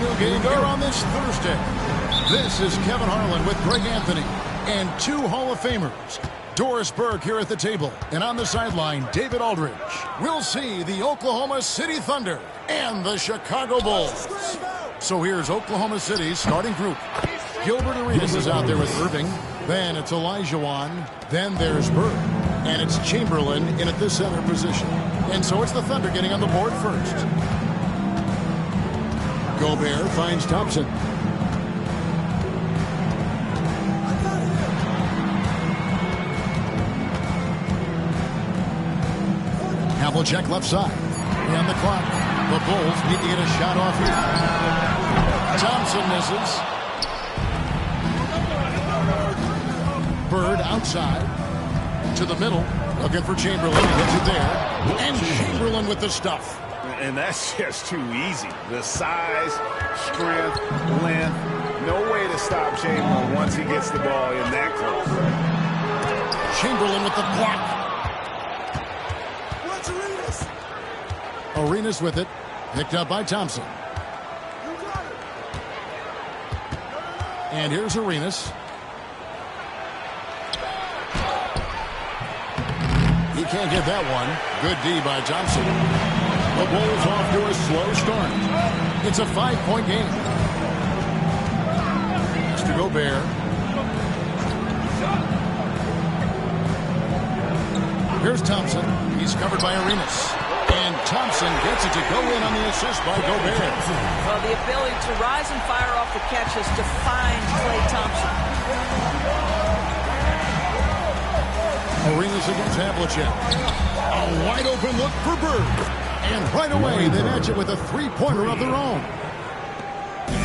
new game here on this Thursday. This is Kevin Harlan with Greg Anthony and two Hall of Famers. Doris Burke here at the table, and on the sideline, David Aldridge. We'll see the Oklahoma City Thunder and the Chicago Bulls. So here's Oklahoma City's starting group. Gilbert Arenas is out there with Irving. Then it's Olajuwon. Then there's Burke. And it's Chamberlain in at the center position. And so it's the Thunder getting on the board first. Gobert finds Thompson. Havlicek left side. On the clock. The Bulls need to get a shot off here. Thompson misses. Bird outside. To the middle. Looking for Chamberlain. He gets it there. And Chamberlain with the stuff. And that's just too easy. The size, strength, length. No way to stop Chamberlain once he gets the ball in that close. Chamberlain with the block. Arenas with it. Picked up by Thompson. And here's Arenas. He can't get that one. Good D by Thompson. The Bulls off to a slow start. It's a 5-point game. Mr. Gobert. Here's Thompson. He's covered by Arenas. And Thompson gets it to go in on the assist by Gobert. Well, the ability to rise and fire off the catch has defined Klay Thompson. Arenas against Havlicek. A wide open look for Bird. And right away, they match it with a three-pointer of their own.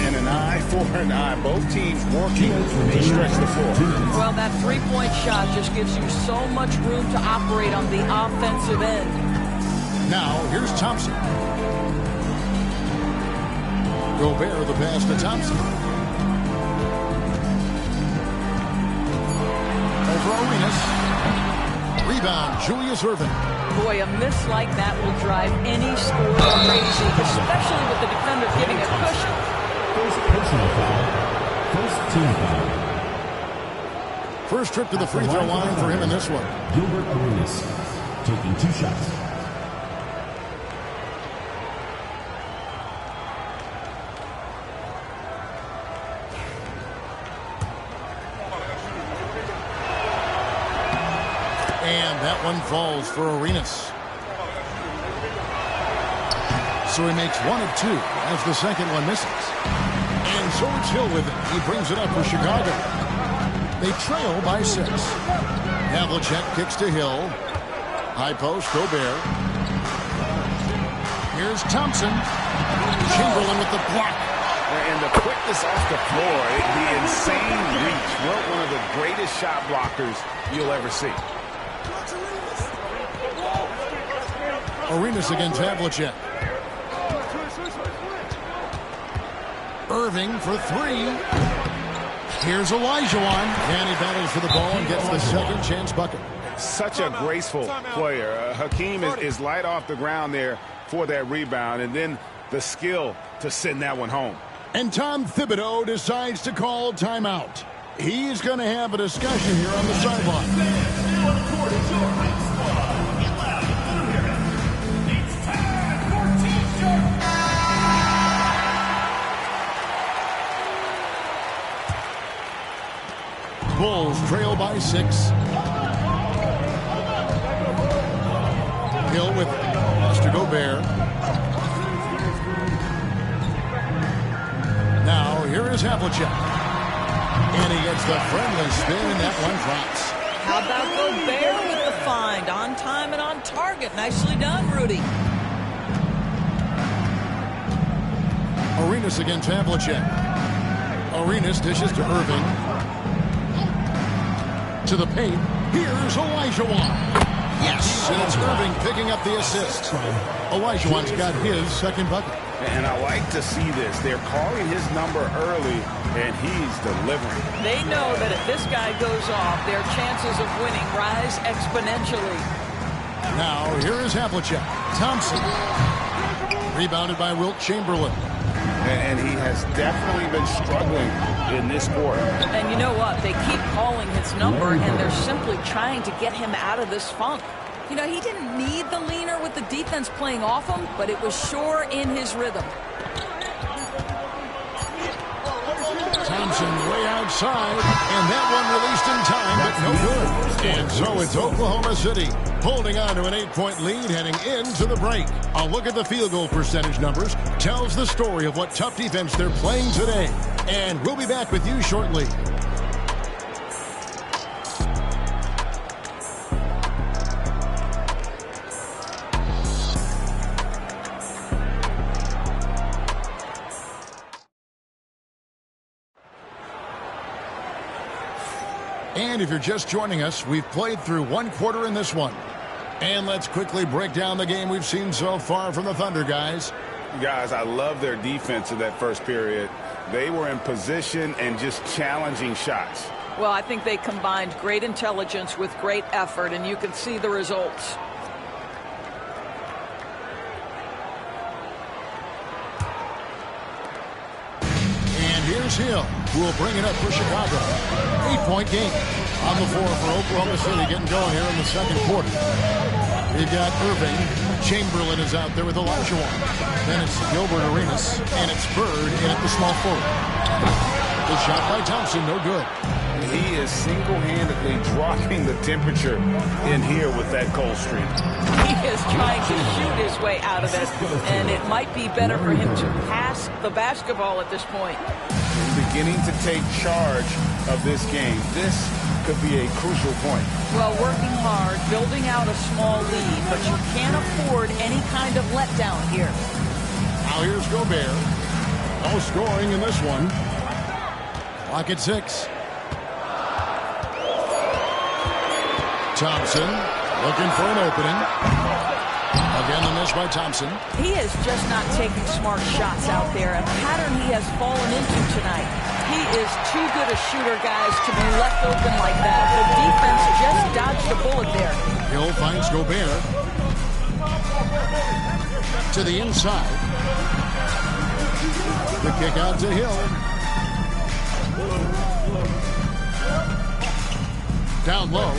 And an eye for an eye. Both teams working to stretch the floor. Well, that three-point shot just gives you so much room to operate on the offensive end. Now, here's Thompson. Gobert the pass to Thompson. Over Arenas. Rebound, Julius Irving. Boy, a miss like that will drive any scorer crazy, especially with the defender getting a cushion. First personal foul. First team foul. First trip to the free throw line for him in this one. Gilbert Arenas taking 2 shots. And that one falls for Arenas. So he makes 1 of 2 as the second one misses. And so it's Hill with it. He brings it up for Chicago. They trail by 6. Havlicek kicks to Hill. High post, Gobert. Here's Thompson. Chamberlain with the block. And the quickness off the floor, the insane reach. One of the greatest shot blockers you'll ever see. Arenas against Havlicek. Irving for 3. Here's Olajuwon. And he battles for the ball and gets the second chance bucket. Such a graceful player. Hakeem is light off the ground there for that rebound. And then the skill to send that one home. And Tom Thibodeau decides to call timeout. He's going to have a discussion here on the sideline. Bulls trail by 6. Hill with Mr. Gobert. Now here is Havlicek. And he gets the friendly spin, and that one drops. How about Gobert with the find? On time and on target. Nicely done, Rudy. Arenas against Havlicek. Arenas dishes to Irving. To the paint. Here's Olajuwon. Yes, and it's Irving picking up the assist. Olajuwon's got his second bucket. And I like to see this. They're calling his number early, and he's delivering. They know that if this guy goes off, their chances of winning rise exponentially. Now, here is Havlicek. Thompson. Rebounded by Wilt Chamberlain. And he has definitely been struggling in this quarter. And you know what? They keep calling his number, and they're simply trying to get him out of this funk. You know, he didn't need the leaner with the defense playing off him, but it was sure in his rhythm. Thompson way outside, and that one released in time, but no good. And so it's Oklahoma City holding on to an 8-point lead heading into the break. A look at the field goal percentage numbers tells the story of what tough defense they're playing today. And we'll be back with you shortly. And if you're just joining us, we've played through one quarter in this one. And let's quickly break down the game we've seen so far from the Thunder, guys. Guys, I love their defense in that first period. They were in position and just challenging shots. Well, I think they combined great intelligence with great effort, and you can see the results. Here's Hill, who will bring it up for Chicago. 8-point game. On the floor for Oklahoma City, getting going here in the second quarter. We've got Irving. Chamberlain is out there with Olajuwon. Then it's Gilbert Arenas, and it's Bird in at the small forward. The shot by Thompson, no good. He is single-handedly dropping the temperature in here with that cold streak. He is trying to shoot his way out of it, and it might be better for him to pass the basketball at this point. Beginning to take charge of this game. This could be a crucial point. Well, working hard, building out a small lead, but you can't afford any kind of letdown here. Now here's Gobert. No scoring in this one. Clock at 6. Thompson looking for an opening. Again, the miss by Thompson. He is just not taking smart shots out there, a pattern he has fallen into tonight. He is too good a shooter, guys, to be left open like that. The defense just dodged a bullet there. Hill finds Gobert. To the inside. The kick out to Hill. Down low.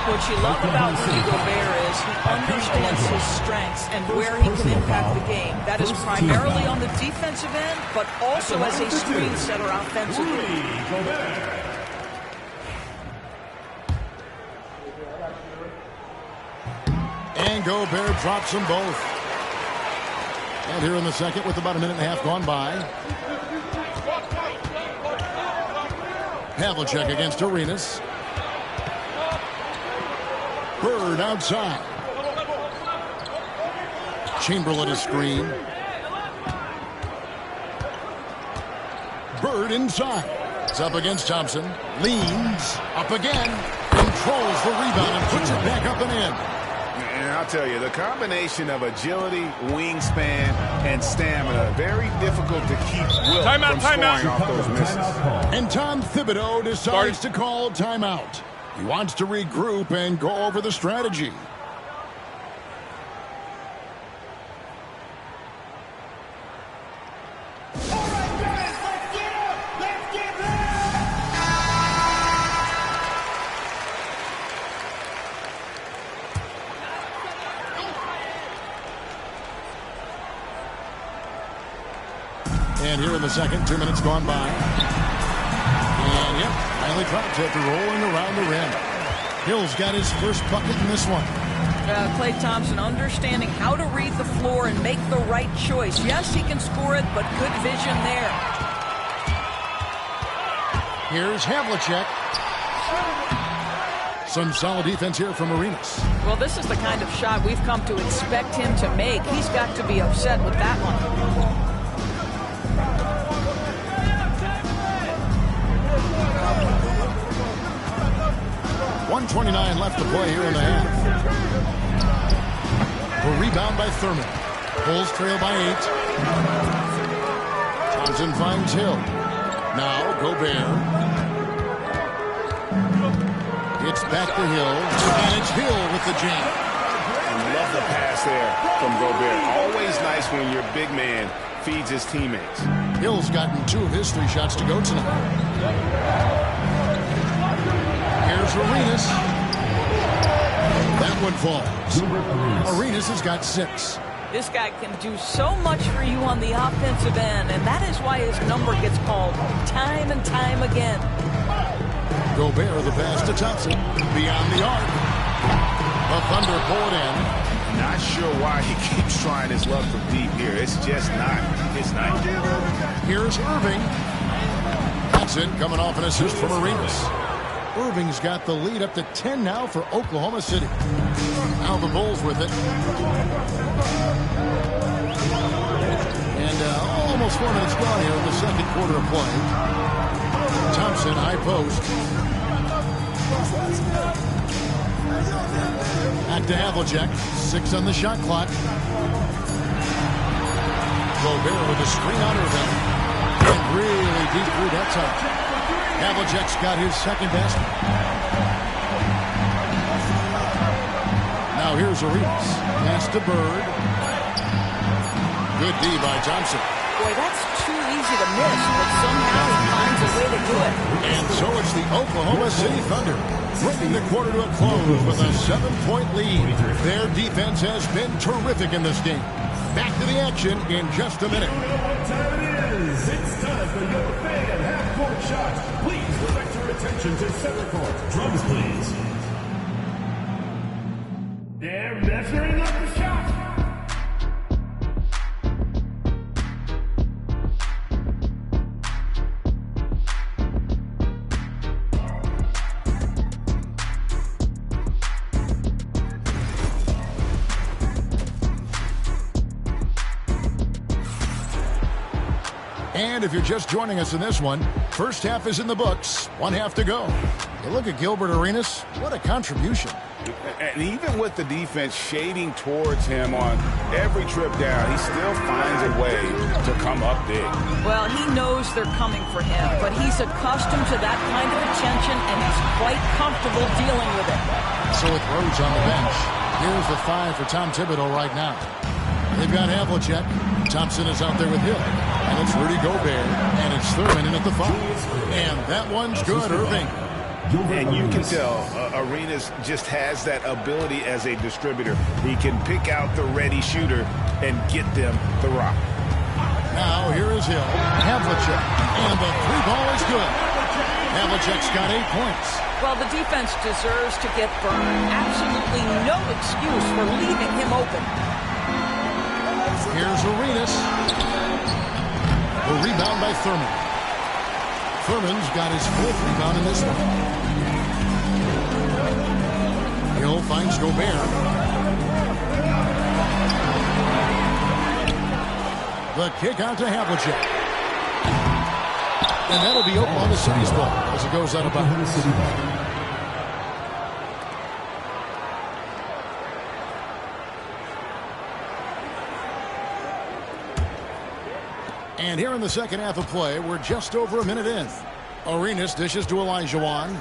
What you love about Rudy Gobert is he understands his strengths and where he can impact the game. That is primarily on the defensive end, but also as a screen setter offensively. And Gobert drops them both. And here in the second with about a minute and a half gone by. Havlicek against Arenas. Bird outside. Chamberlain is screen. Bird inside. It's up against Thompson. Leans. Up again. Controls the rebound and puts it back up and in. And I'll tell you, the combination of agility, wingspan, and stamina, very difficult to keep Wilt from scoring off those misses. And Tom Thibodeau decides to call timeout. He wants to regroup and go over the strategy. And here in the second, 2 minutes gone by. And yep, finally drops after rolling around the rim. Hill's got his first bucket in this one. Klay Thompson understanding how to read the floor and make the right choice. Yes, he can score it, but good vision there. Here's Havlicek. Some solid defense here from Arenas. Well, this is the kind of shot we've come to expect him to make. He's got to be upset with that one. 1:29 left to play here in the half. A rebound by Thurman. Bulls trail by 8. Thompson finds Hill. Now Gobert. It's back to Hill. And it's Hill with the jam. I love the pass there from Gobert. Always nice when your big man feeds his teammates. Hill's gotten 2 of his 3 shots to go tonight. Here's Arenas. That one falls. Arenas has got 6. This guy can do so much for you on the offensive end, and that is why his number gets called time and time again. Gobert, the pass to Thompson. Beyond the arc. The Thunder pull it in. Not sure why he keeps trying his luck from deep here. It's just not his night. Here's Irving. That's it, coming off an assist from Arenas. Irving's got the lead up to 10 now for Oklahoma City. Now the Bulls with it. And almost 4 minutes gone here in the second quarter of play. Thompson, high post. Back to Havlicek. 6 on the shot clock. Gobert with a screen on Irving. And really deep through that time. Havlicek's got his second basket. Now here's Arenas. Pass to Bird. Good D by Thompson. Boy, that's too easy to miss, but somehow he finds a way to do it. And so it's the Oklahoma City Thunder bringing the quarter to a close with a 7-point lead. Their defense has been terrific in this game. Back to the action in just a minute. It's time for your fan half-court shots. Please direct your attention to center court. Drums, please. They're measuring up the shot. And if you're just joining us in this one, first half is in the books. 1 half to go. You look at Gilbert Arenas, what a contribution. And even with the defense shading towards him on every trip down, he still finds a way to come up big. Well, he knows they're coming for him, but he's accustomed to that kind of attention, and he's quite comfortable dealing with it. So with Rhodes on the bench, here's the 5 for Tom Thibodeau right now. They've got Havlicek. Thompson is out there with Hill. And it's Rudy Gobert. And it's Thurman in at the 5. And that one's good, Irving. And you can tell Arenas just has that ability as a distributor. He can pick out the ready shooter and get them the rock. Now here is Hill. Havlicek. And the 3-ball is good. Havlicek's got 8 points. Well, the defense deserves to get burned. Absolutely no excuse for leaving him open. Here's Arenas. The rebound by Thurman. Thurman's got his 4th rebound in this one. Hill finds Gobert. The kick out to Havlicek. And that'll be Oklahoma City's ball as it goes out of bounds. And here in the second half of play, we're just over a minute in. Arenas dishes to Olajuwon.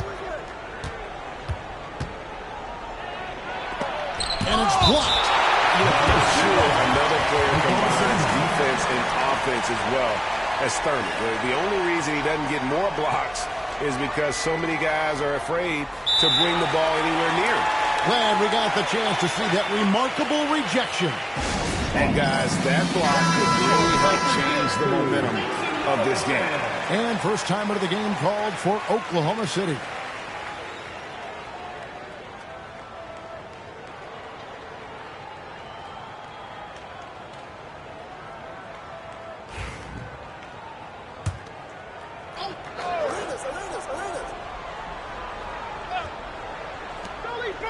And it's blocked. I'm sure another player combines defense and offense as well as Thurman. The only reason he doesn't get more blocks is because so many guys are afraid to bring the ball anywhere near him. Glad we got the chance to see that remarkable rejection. And guys, that block could really help change the momentum of this game. And first time out of the game called for Oklahoma City.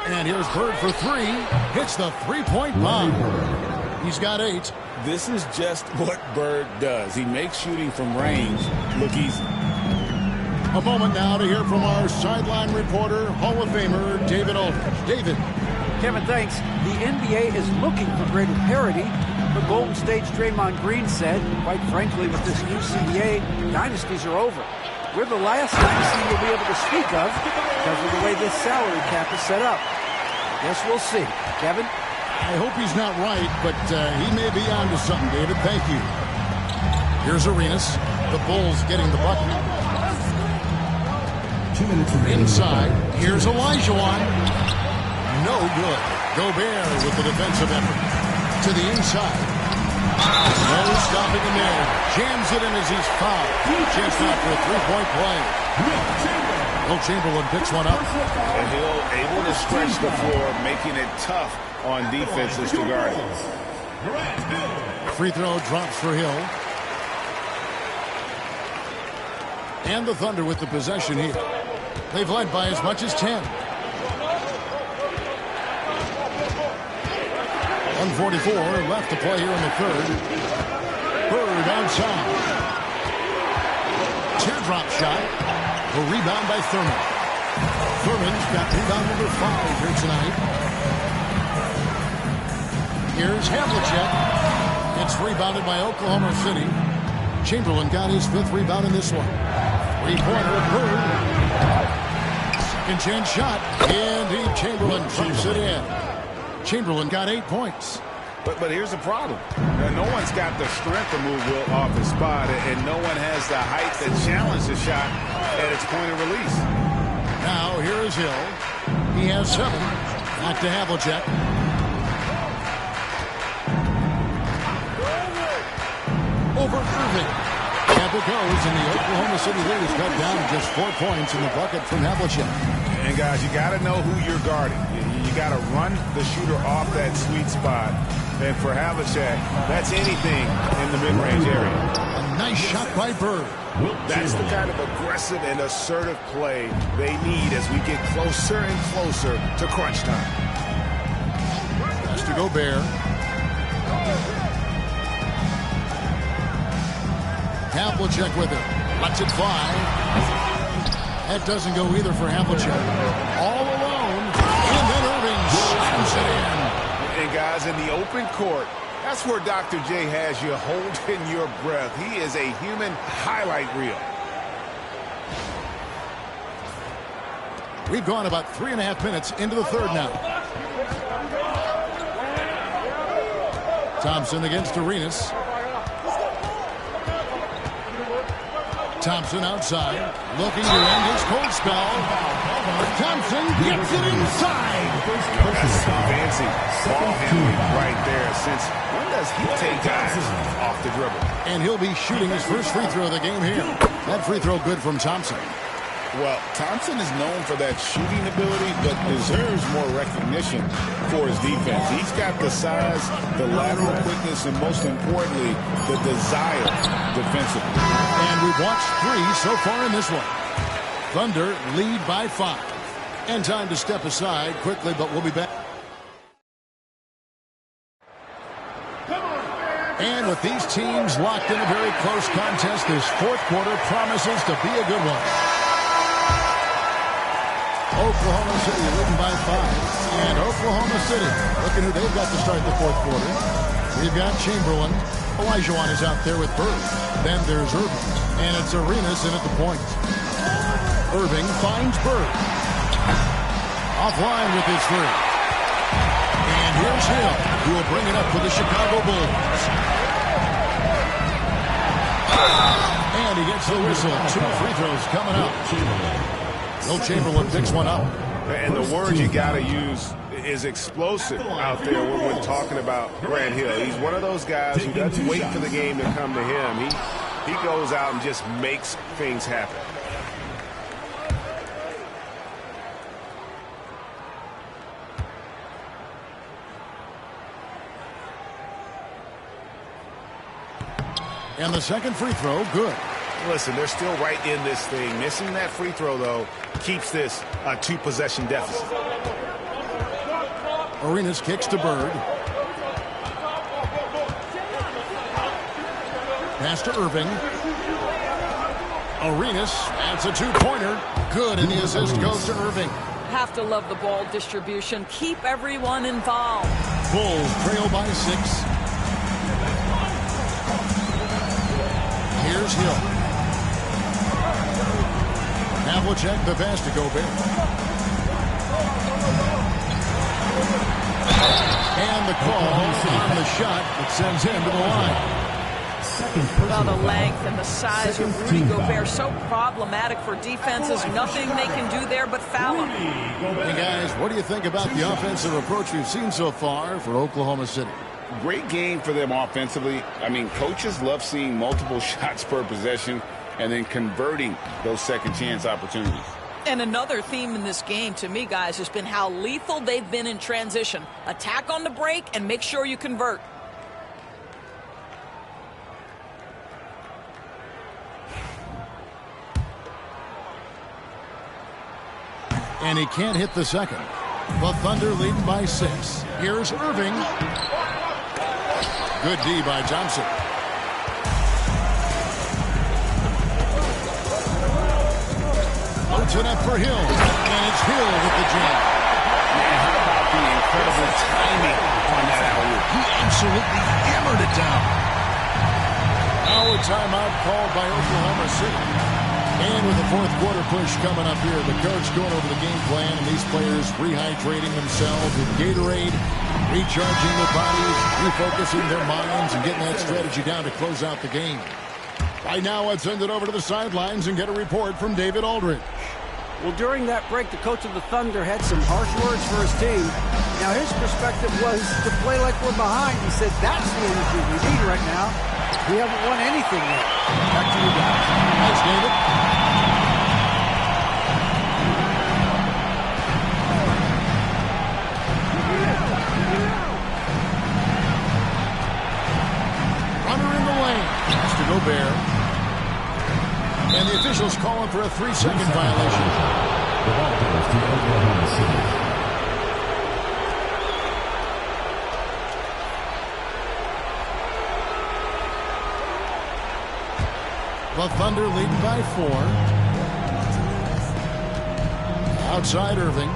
And here's Bird for 3. Hits the 3-point bomb. He's got 8. This is just what Bird does. He makes shooting from range look easy. A moment now to hear from our sideline reporter, Hall of Famer David Aldridge. David. Kevin, thanks. The NBA is looking for greater parity, but Golden State's Draymond Green said, quite frankly, with this new CBA, dynasties are over. We're the last dynasty we'll be able to speak of because of the way this salary cap is set up. I guess we'll see. Kevin? I hope he's not right, but he may be on to something, David. Thank you. Here's Arenas. The Bulls getting the bucket. 2 minutes remaining. Inside. Here's Olajuwon. No good. Gobert with the defensive effort. To the inside. No stopping him there. Jams it in as he's fouled. Just after a three-point play. Will Chamberlain picks one up. And he'll able to stretch the floor, making it tough on defenses to guard him. Free throw drops for Hill. And the Thunder with the possession here. They've led by as much as 10. 1:44 left to play here in the third. Bird outside. Teardrop shot. A rebound by Thurman. Thurman's got rebound number 5 here tonight. Here's Havlicek. It's rebounded by Oklahoma City. Chamberlain got his 5th rebound in this one. Three-pointer, Bird. Second chance shot. Indeed, Chamberlain trumps it in. Chamberlain got 8 points. But here's the problem. No one's got the strength to move Will off his spot, and no one has the height to challenge the shot at its point of release. Now, here is Hill. He has 7. Back to Havlicek. Over Irving. Up it goes, and the Oklahoma City lead is cut down to just 4 points in the bucket from Havlicek. And, guys, you got to know who you're guarding. You got to run the shooter off that sweet spot. And for Havlicek, that's anything in the mid-range area. A nice shot by Bird. That's the kind of aggressive and assertive play they need as we get closer and closer to crunch time. Pass to Gobert. Havlicek with it. Lets it fly. That doesn't go either for Havlicek. All alone. And then Irving slams it in. And guys, in the open court, that's where Dr. J has you holding your breath. He is a human highlight reel. We've gone about 3.5 minutes into the third now. Thompson against Arenas. Thompson outside, looking to end his cold spell. Thompson gets it inside. That's some fancy ball handling right there. Since when does he take guys off the dribble? And he'll be shooting his first free throw of the game here. That free throw good from Thompson. Well, Thompson is known for that shooting ability, but deserves more recognition for his defense. He's got the size, the lateral quickness, and most importantly, the desire defensively. And we've watched 3 so far in this one. Thunder lead by 5. And time to step aside quickly, but we'll be back. And with these teams locked in a very close contest, this fourth quarter promises to be a good one. Oklahoma City leading by 5. And Oklahoma City looking who they've got to start the fourth quarter. We've got Chamberlain. Olajuwon is out there with Bird. Then there's Irving. And it's Arenas in at the point. Irving finds Bird. Offline with his 3. And here's Hill, who will bring it up for the Chicago Bulls. And he gets the whistle. 2 free throws coming up. Will Chamberlain picks one up. And the word you got to use is explosive out there when we're talking about Grant Hill. He's one of those guys who doesn't wait for the game to come to him. He goes out and just makes things happen. And the second free throw, good. Listen, they're still right in this thing. Missing that free throw, though, keeps this a 2-possession deficit. Arenas kicks to Bird. Pass to Irving. Arenas adds a 2-pointer. Good, and the assist goes to Irving. Have to love the ball distribution. Keep everyone involved. Bulls trail by 6. Here's Hill. Havlicek, the pass to Gobert. And the call on the shot that sends him to the line. second Well, personal the length and the size of Rudy Gobert, so problematic for defenses. Nothing they can do there but foul him. Hey, guys, what do you think about the offensive approach we've seen so far for Oklahoma City? Great game for them offensively. I mean, coaches love seeing multiple shots per possession and then converting those second chance opportunities. And another theme in this game, to me, guys, has been how lethal they've been in transition. Attack on the break and make sure you convert. And he can't hit the second. The Thunder leading by 6. Here's Irving. Good D by Thompson. Loads it up for Hill. And it's Hill with the jam. Man, how about the incredible timing on that alley-oop? He absolutely hammered it down. Now a timeout called by Oklahoma City. And with the fourth quarter push coming up here, the coach going over the game plan, and these players rehydrating themselves with Gatorade, recharging their bodies, refocusing their minds, and getting that strategy down to close out the game. Right now, let's send it over to the sidelines and get a report from David Aldridge. Well, during that break, the coach of the Thunder had some harsh words for his team. Now, his perspective was to play like we're behind. He said, that's the energy we need right now. We haven't won anything yet. Back to you guys. Thanks, David. Runner in the lane. Pass to Gobert. And the officials calling for a 3-second violation. The ball goes to Oklahoma City. The Thunder leading by 4. Outside Irving.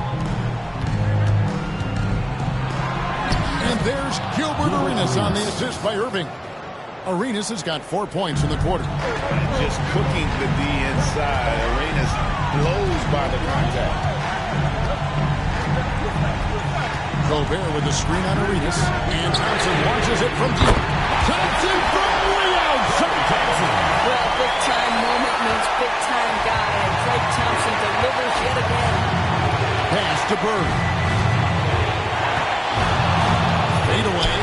And there's Gilbert Arenas on the assist by Irving. Arenas has got 4 points in the quarter. Just cooking the D inside. Arenas blows by the contact. Gobert with the screen on Arenas. And Thompson launches it from deep. Thompson from way outside. Thompson. Well, big-time moment means big-time guy, and Klay Thompson delivers yet again. Pass to Bird. Fade away.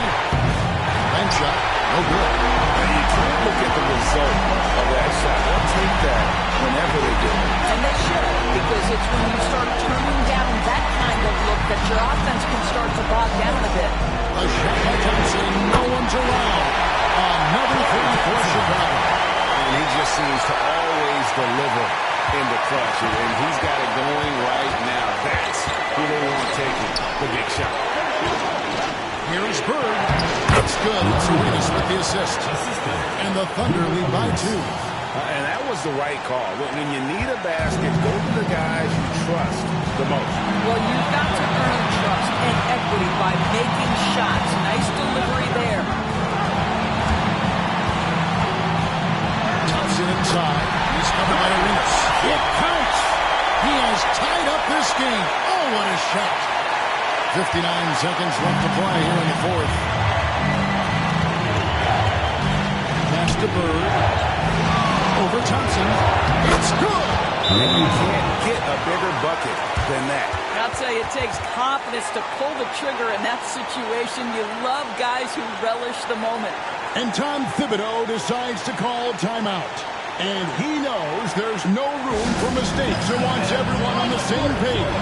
Bank shot. No good. And you can't look at the result of that shot. They'll take that whenever they do. And they should, because it's when you start turning down that kind of look that your offense can start to bog down a bit. A shot by Thompson. No one's around. Another 3 for Chicago. And he just seems to always deliver in the clutch. And he's got it going right now. That's who they want taking the big shot. Here's Bird. It's good. It's Arenas with the assist. And the Thunder lead by 2. And that was the right call. When you need a basket, go to the guys you trust the most. Well, you've got to earn trust and equity by making shots. Nice delivery there. Thompson inside. He's covered by Arenas. It counts. He has tied up this game. Oh, what a shot. 59 seconds left to play here in the fourth. Pass to Bird. Over Thompson. It's good. And you can't get a bigger bucket than that. I'll tell you, it takes confidence to pull the trigger in that situation. You love guys who relish the moment. And Tom Thibodeau decides to call timeout. And he knows there's no room for mistakes and wants everyone on the same page.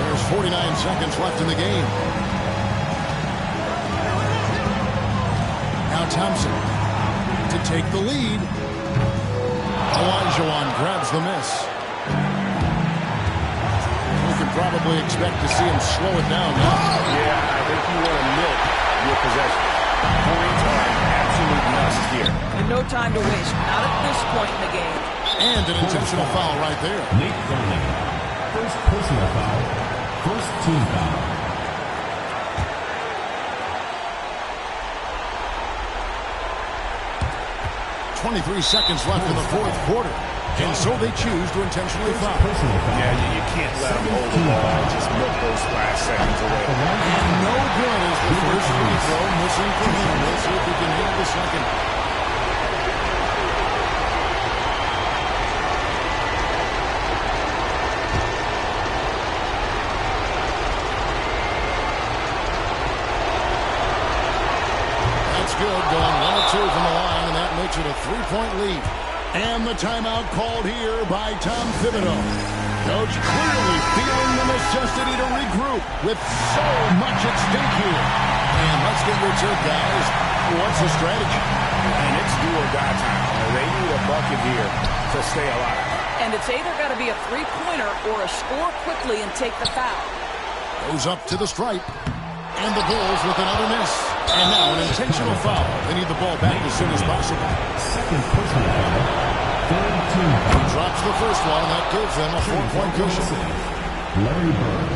There's 49 seconds left in the game. Now Thompson to take the lead. Olajuwon grabs the miss. We can probably expect to see him slow it down now. Yeah, I think you want to milk your possession. Points are an absolute must here. And no time to waste. Not at this point in the game. And an intentional foul right there. Nate Thurman. First personal foul. First team foul. .23 seconds left in the fourth quarter. And so they choose to intentionally foul. Yeah, you can't let them hold the ball and just milk those last seconds away. And no good as the first free throw missing for him. We'll see if he can nail the second. That's good, going 1 of 2 from the line, and that makes it a 3-point lead. And the timeout called here by Tom Thibodeau. Coach clearly feeling the necessity to regroup with so much at stake here. And let's get your take, guys. What's the strategy? And it's do or die time. They need a bucket here to stay alive. And it's either got to be a three-pointer or a score quickly and take the foul. Goes up to the stripe. And the Bulls with another miss. And now an intentional foul. They need the ball back as soon as possible. Second personal foul. Third team. He drops the first one. That gives them a 4-point cushion. Larry Bird.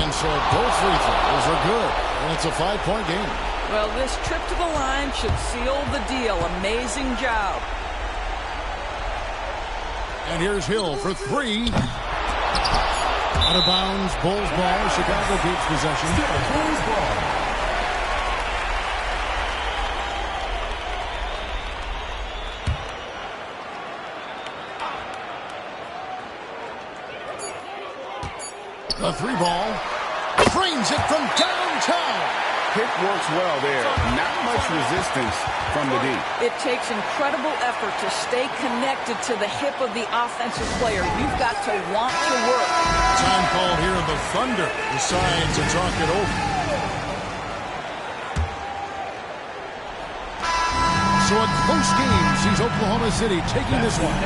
And so both free throws are good. And it's a 5-point game. Well, this trip to the line should seal the deal. Amazing job. And here's Hill for 3. Out of bounds, Bulls ball. Chicago keeps possession. Bulls ball. The 3 ball. Frames it from downtown. Pick works well there. Not much resistance from the D. It takes incredible effort to stay connected to the hip of the offensive player. You've got to want to work. Time called here. The Thunder decide to talk it over. So a close game sees Oklahoma City taking this one.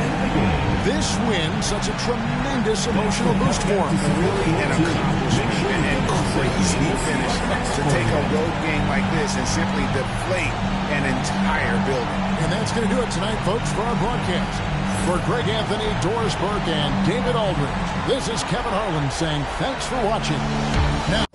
This win such a tremendous emotional boost for them. Really an accomplishment and crazy finish to take a road game like this and simply deflate an entire building. And that's going to do it tonight, folks, for our broadcast. For Greg Anthony, Doris Burke, and David Aldridge, this is Kevin Harlan saying thanks for watching. Now.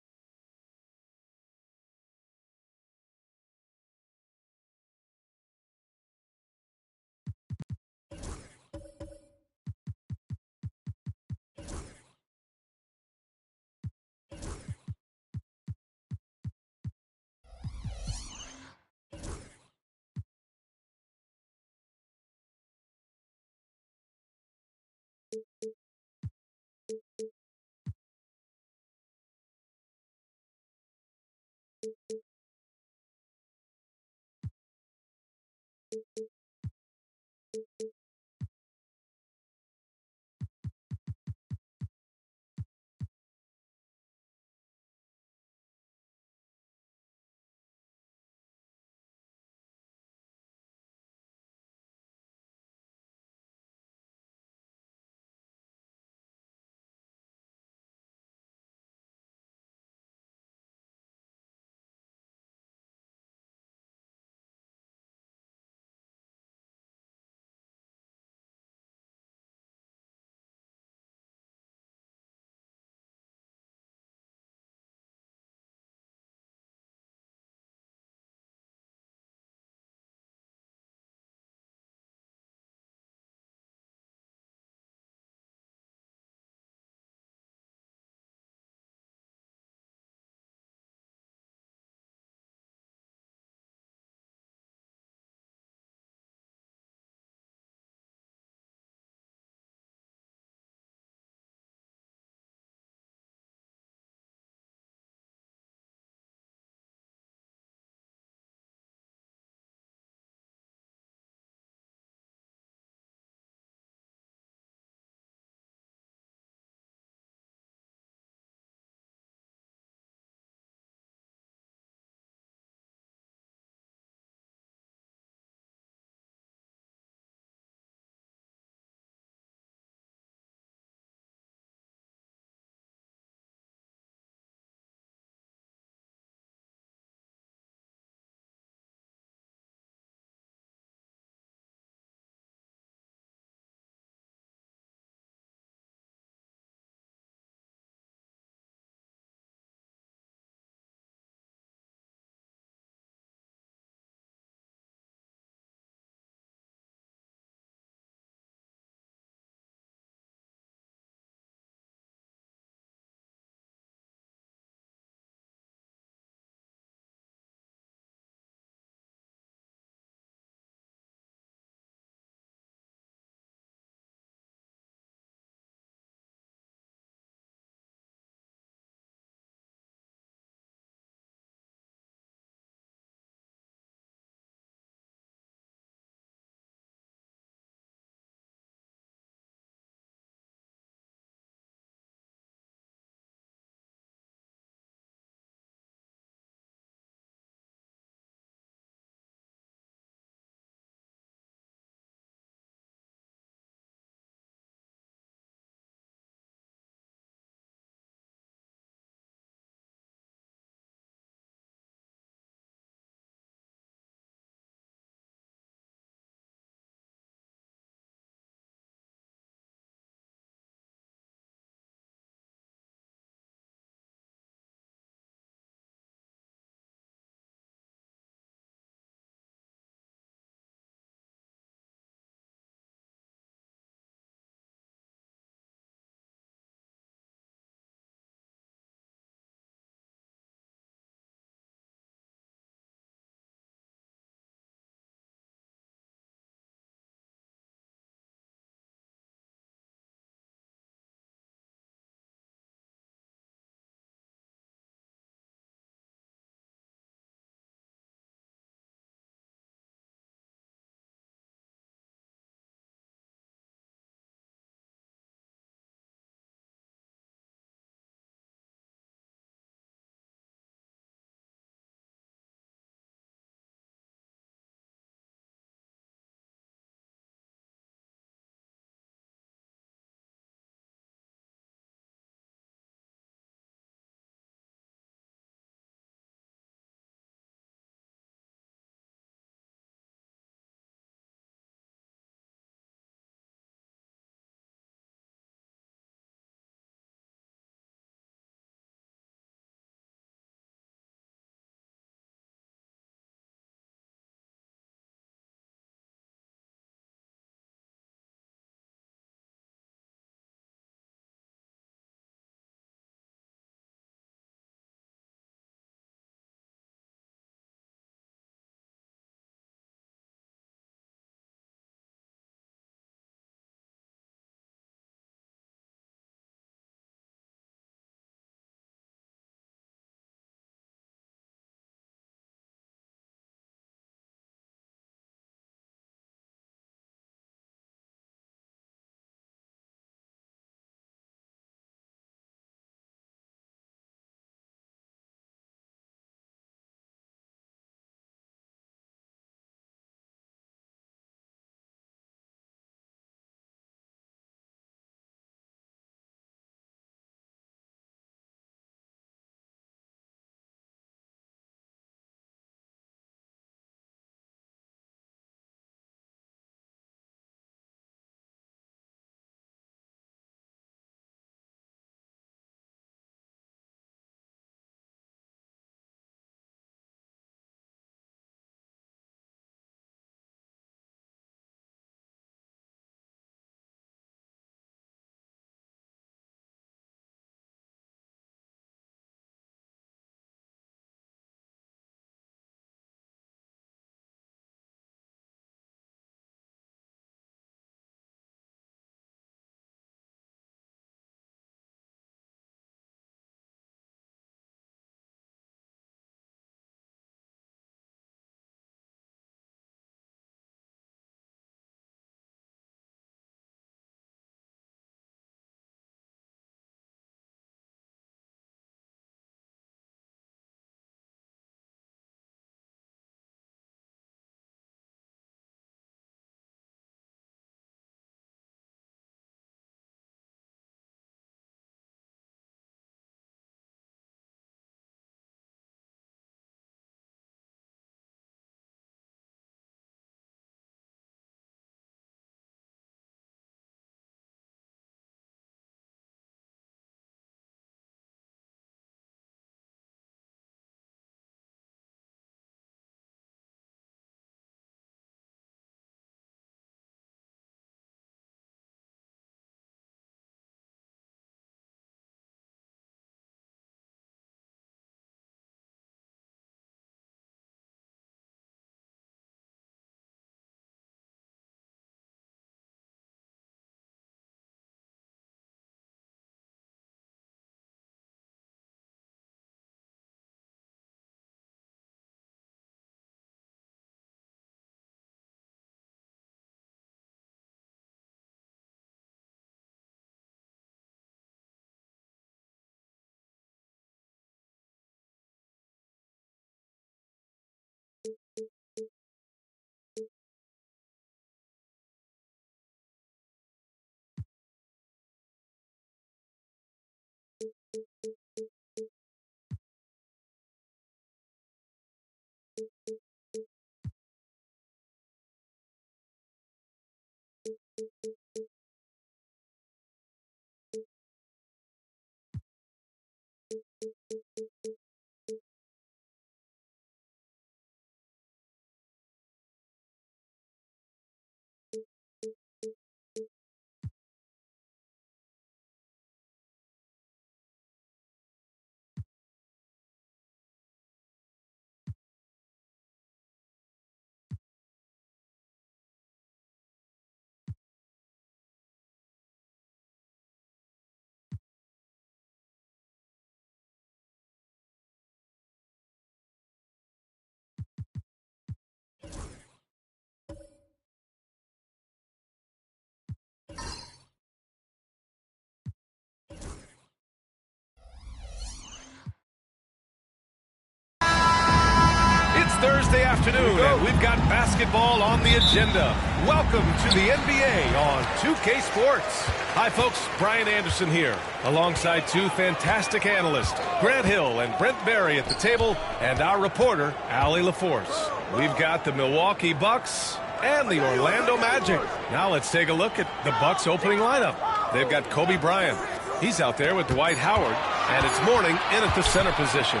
Thursday afternoon, and we've got basketball on the agenda. Welcome to the NBA on 2K Sports. Hi, folks. Brian Anderson here, alongside two fantastic analysts, Grant Hill and Brent Barry at the table, and our reporter, Allie LaForce. We've got the Milwaukee Bucks and the Orlando Magic. Now let's take a look at the Bucks opening lineup. They've got Kobe Bryant. He's out there with Dwight Howard, and it's Mourning in at the center position.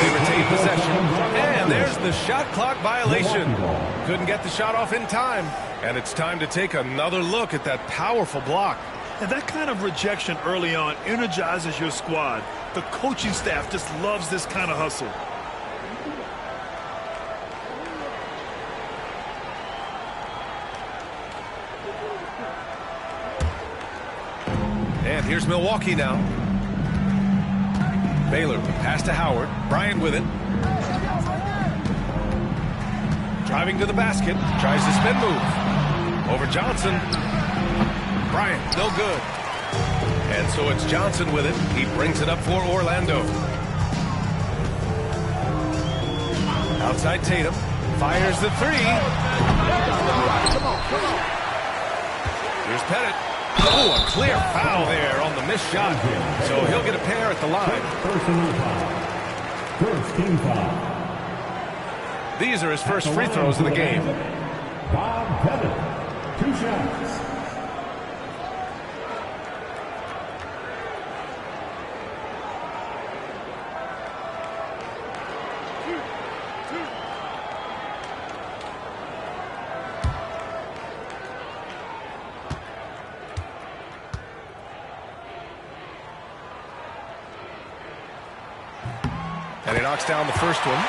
They retain possession, and there's the shot clock violation. Couldn't get the shot off in time, and it's time to take another look at that powerful block. And that kind of rejection early on energizes your squad. The coaching staff just loves this kind of hustle. And here's Milwaukee now. Baylor, pass to Howard. Bryant with it. Driving to the basket. Tries the spin move. Over Johnson. Bryant, no good. And so it's Johnson with it. He brings it up for Orlando. Outside Tatum. Fires the three. Here's Pettit. Oh, a clear foul there on the missed shot. So he'll get a pair at the line. First team foul. These are his first free throws of the game. Bob Pettit, 2 shots. And he knocks down the first one.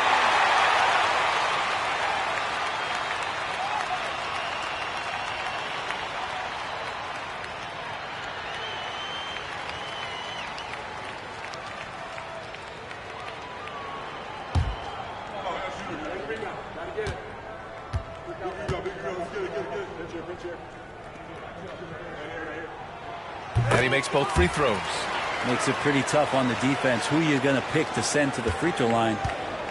And he makes both free throws. Makes it pretty tough on the defense. Who are you going to pick to send to the free throw line?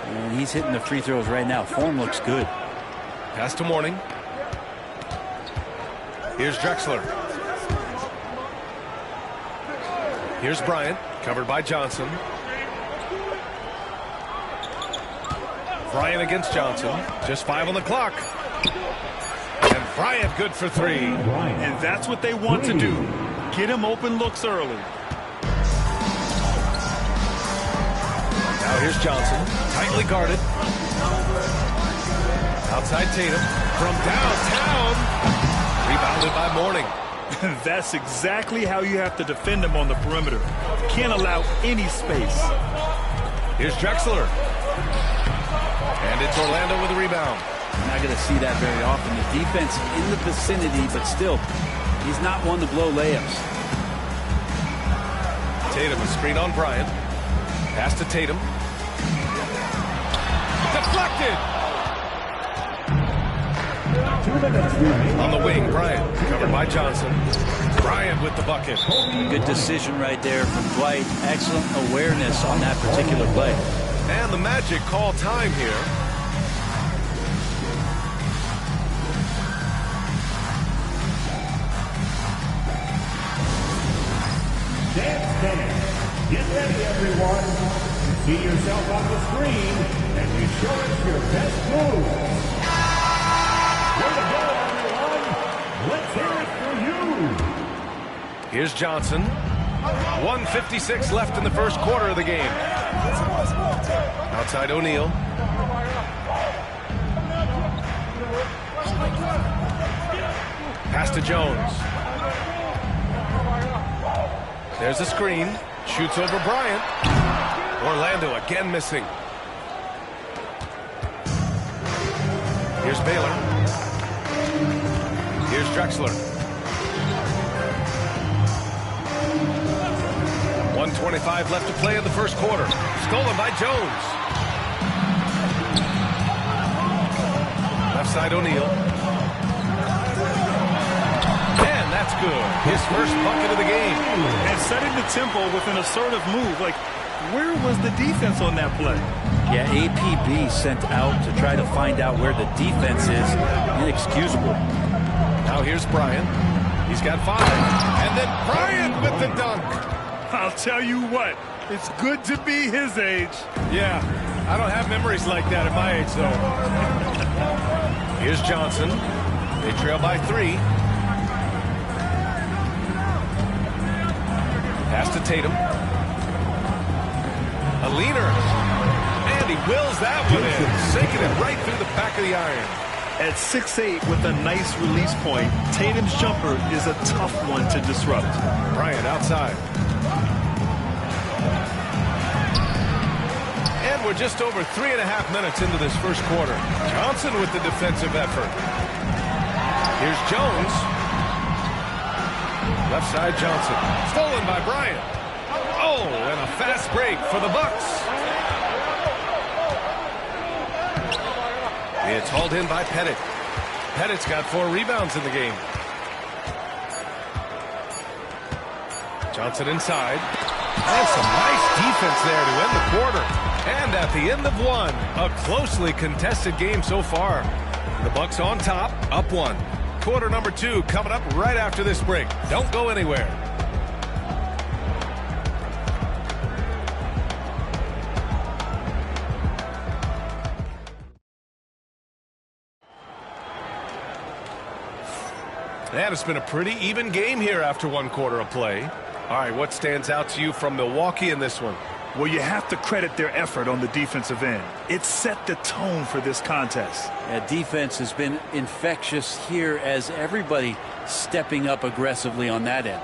And he's hitting the free throws right now. Form looks good. Pass to Mourning. Here's Drexler. Here's Bryant, covered by Johnson. Bryant against Johnson. Just 5 on the clock. And Bryant good for 3. And that's what they want to do. Get him open looks early. Now here's Johnson, tightly guarded. Outside Tatum, from downtown. Rebounded by Mourning. That's exactly how you have to defend him on the perimeter. Can't allow any space. Here's Drexler. And it's Orlando with a rebound. You're not going to see that very often. The defense in the vicinity, but still, he's not one to blow layups. Tatum, a screen on Bryant. Pass to Tatum. Deflected! On the wing, Bryant, covered by Johnson. Bryant with the bucket. Good decision right there from Dwight. Excellent awareness on that particular play. And the Magic call time here. Dance tennis. Get ready, everyone. See yourself on the screen and you show us your best moves. Way to go, everyone. Here's Johnson. 1:56 left in the first quarter of the game. Outside O'Neal. Pass to Jones. There's a screen. Shoots over Bryant. Orlando again missing. Here's Baylor. Here's Drexler. 1:25 left to play in the first quarter. Stolen by Jones. Left side O'Neal. And that's good. His first bucket of the game. And setting the tempo with an assertive move. Like, where was the defense on that play? Yeah, APB sent out to try to find out where the defense is. Inexcusable. Now here's Bryant. He's got 5. And then Bryant with the dunk. I'll tell you what, it's good to be his age. Yeah, I don't have memories like that at my age, though. Here's Johnson. They trail by 3. Pass to Tatum. A leaner. And he wills that one in. Sinking it right through the back of the iron. At 6'8" with a nice release point, Tatum's jumper is a tough one to disrupt. Bryant outside. And we're just over 3.5 minutes into this first quarter. Johnson with the defensive effort. Here's Jones. Left side Johnson. Stolen by Bryant. Oh, and a fast break for the Bucks. It's hauled in by Pettit. Pettit's got 4 rebounds in the game. Johnson inside. And some nice defense there to end the quarter. And at the end of 1, a closely contested game so far. The Bucks on top, up 1. Quarter number 2 coming up right after this break. Don't go anywhere. And it's been a pretty even game here after 1 quarter of play. All right, what stands out to you from Milwaukee in this one? Well, you have to credit their effort on the defensive end. It set the tone for this contest. Yeah, defense has been infectious here as everybody stepping up aggressively on that end.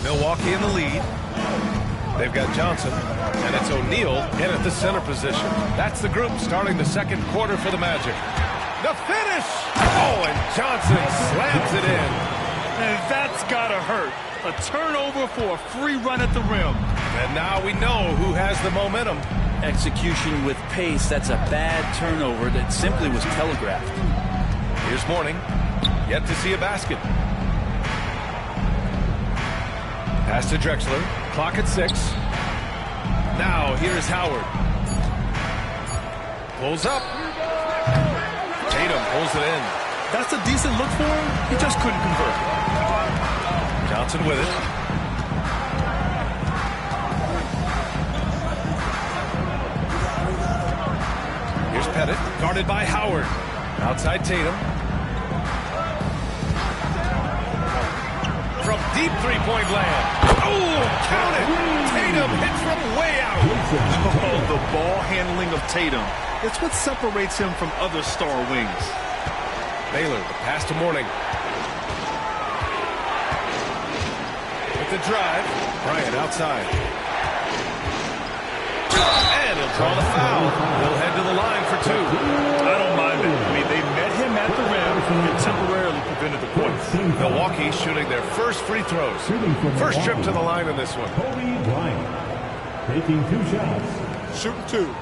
Milwaukee in the lead. They've got Johnson, and it's O'Neal in at the center position. That's the group starting the second quarter for the Magic. The finish! Oh, and Johnson slams it in. And that's gotta hurt. A turnover for a free run at the rim. And now we know who has the momentum. Execution with pace, that's a bad turnover that simply was telegraphed. Here's Mourning. Yet to see a basket. Pass to Drexler. Clock at 6. Now here's Howard. Pulls up. Tatum pulls it in. That's a decent look for him. He just couldn't convert. Johnson with it. Here's Pettit, guarded by Howard. Outside Tatum. From deep three-point land. Oh, count it! Tatum hits from way out. Oh, the ball handling of Tatum. It's what separates him from other star wings. Baylor, the pass to Mourning. With the drive, Bryant outside. And he'll draw the foul. He'll head to the line for 2. I don't mind it. I mean, they met him at the rim and temporarily prevented the points. Milwaukee shooting their first free throws. First trip to the line in this one. Kobe Bryant taking 2 shots. Shooting 2.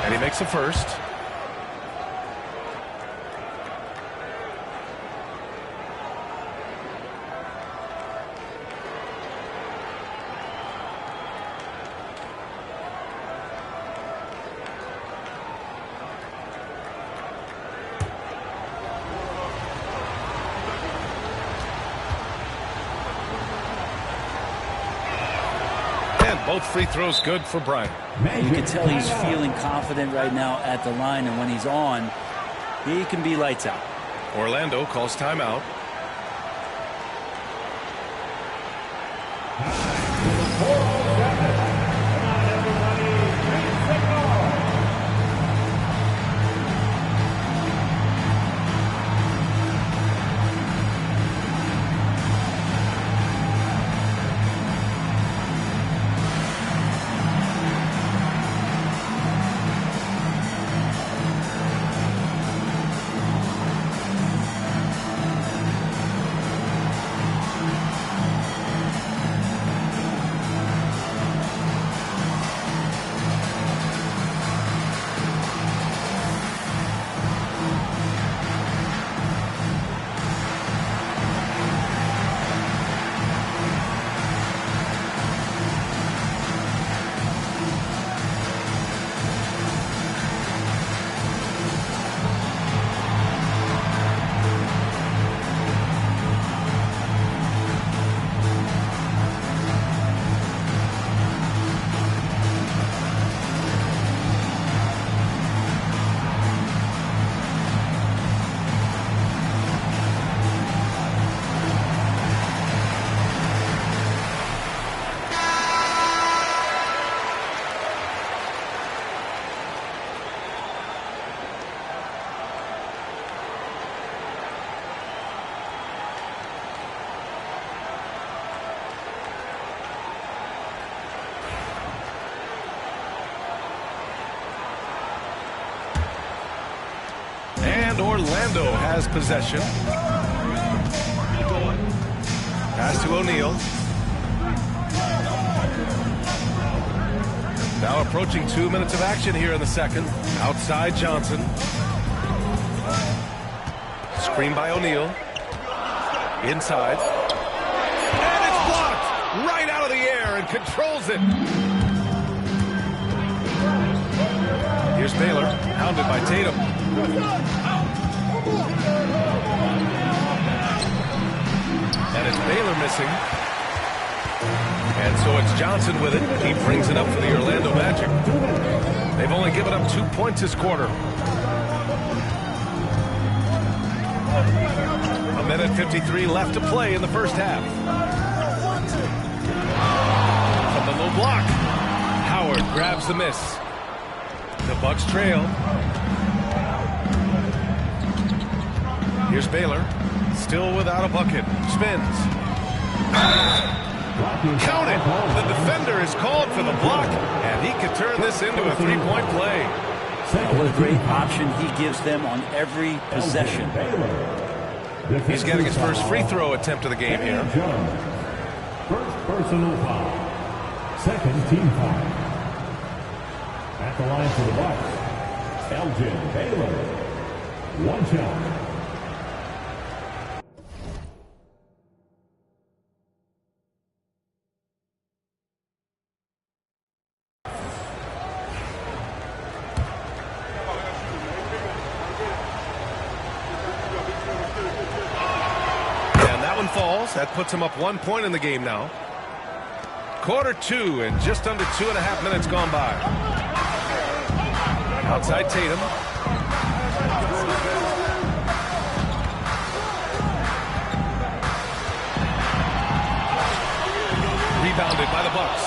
And he makes the first. Both free throws good for Bryant. You can tell he's feeling confident right now at the line, and when he's on, he can be lights out. Orlando calls timeout. Orlando has possession. Pass to O'Neal. Now approaching 2 minutes of action here in the second. Outside Johnson. Screen by O'Neal. Inside. And it's blocked right out of the air and controls it. Here's Baylor, hounded by Tatum. And it's Baylor missing. And so it's Johnson with it. He brings it up for the Orlando Magic. They've only given up 2 points this quarter. A minute 53 left to play in the first half. From the low block, Howard grabs the miss. The Bucks trail. Here's Baylor, still without a bucket. Spins. Count it! The defender is called for the block, and he could turn this into a three-point play. What a great option he gives them on every possession. He's getting his first free throw attempt of the game here. First personal foul. Second team foul. At the line for the Bucks, Elgin Baylor. One shot. Falls. That puts him up 1 point in the game now. Quarter two and just under 2.5 minutes gone by. Outside Tatum. Rebounded by the Bucks.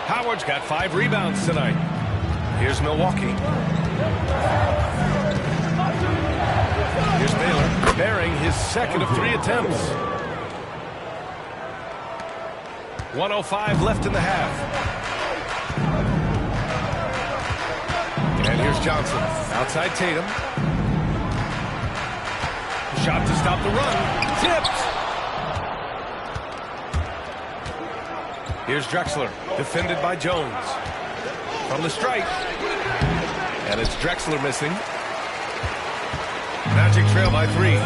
Howard's got 5 rebounds tonight. Here's Milwaukee. Here's Baylor, bearing his second of 3 attempts. 1:05 left in the half. And here's Johnson, outside Tatum. Shot to stop the run. Tipped. Here's Drexler, defended by Jones. From the stripe. And it's Drexler missing. Magic trail by 3.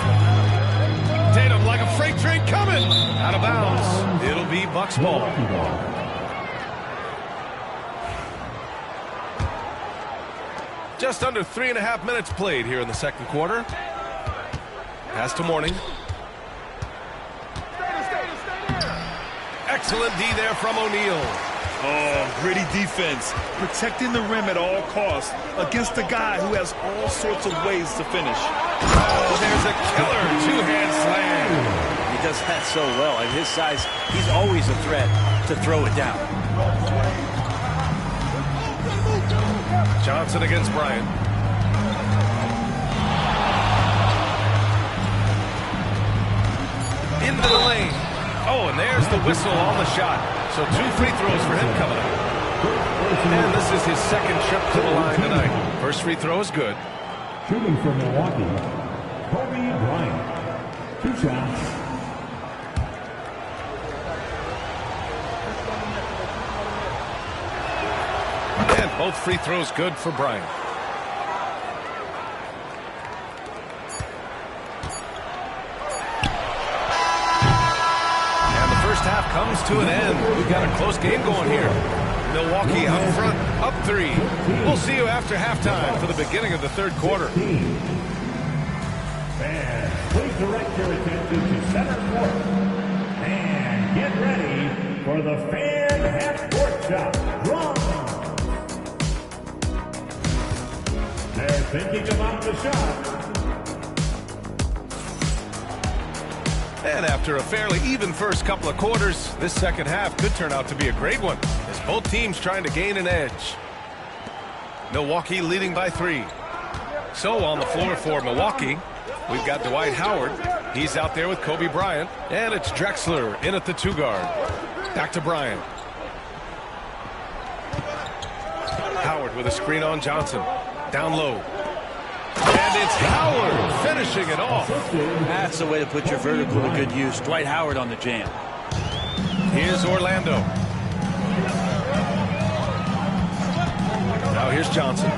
Tatum like a freight train coming. Out of bounds. It'll be Bucks ball. Just under 3.5 minutes played here in the second quarter. Pass to Mourning. Excellent D there from O'Neal. Oh, gritty defense. Protecting the rim at all costs against a guy who has all sorts of ways to finish. Oh, there's a killer two-hand slam. He does that so well. At his size, he's always a threat to throw it down. Johnson against Bryant. Into the lane. Oh, and there's the whistle on the shot. So 2 free throws for him coming up. And this is his second trip to the line tonight. First free throw is good. Shooting for Milwaukee, Kobe Bryant. 2 shots. And both free throws good for Bryant. And the first half comes to an end. We've got a close game going here. Milwaukee up front, up 3. We'll see you after halftime for the beginning of the third quarter. Fans, please direct your attention to center court. And get ready for the fan half-court shot. Drums. They're thinking about the shot. And after a fairly even first couple of quarters, this second half could turn out to be a great one, as both teams trying to gain an edge. Milwaukee leading by 3. So on the floor for Milwaukee, we've got Dwight Howard. He's out there with Kobe Bryant. And it's Drexler in at the 2 guard. Back to Bryant. Howard with a screen on Johnson. Down low. And it's Howard finishing it off. That's the way to put your vertical to good use. Dwight Howard on the jam. Here's Orlando. Now here's Johnson.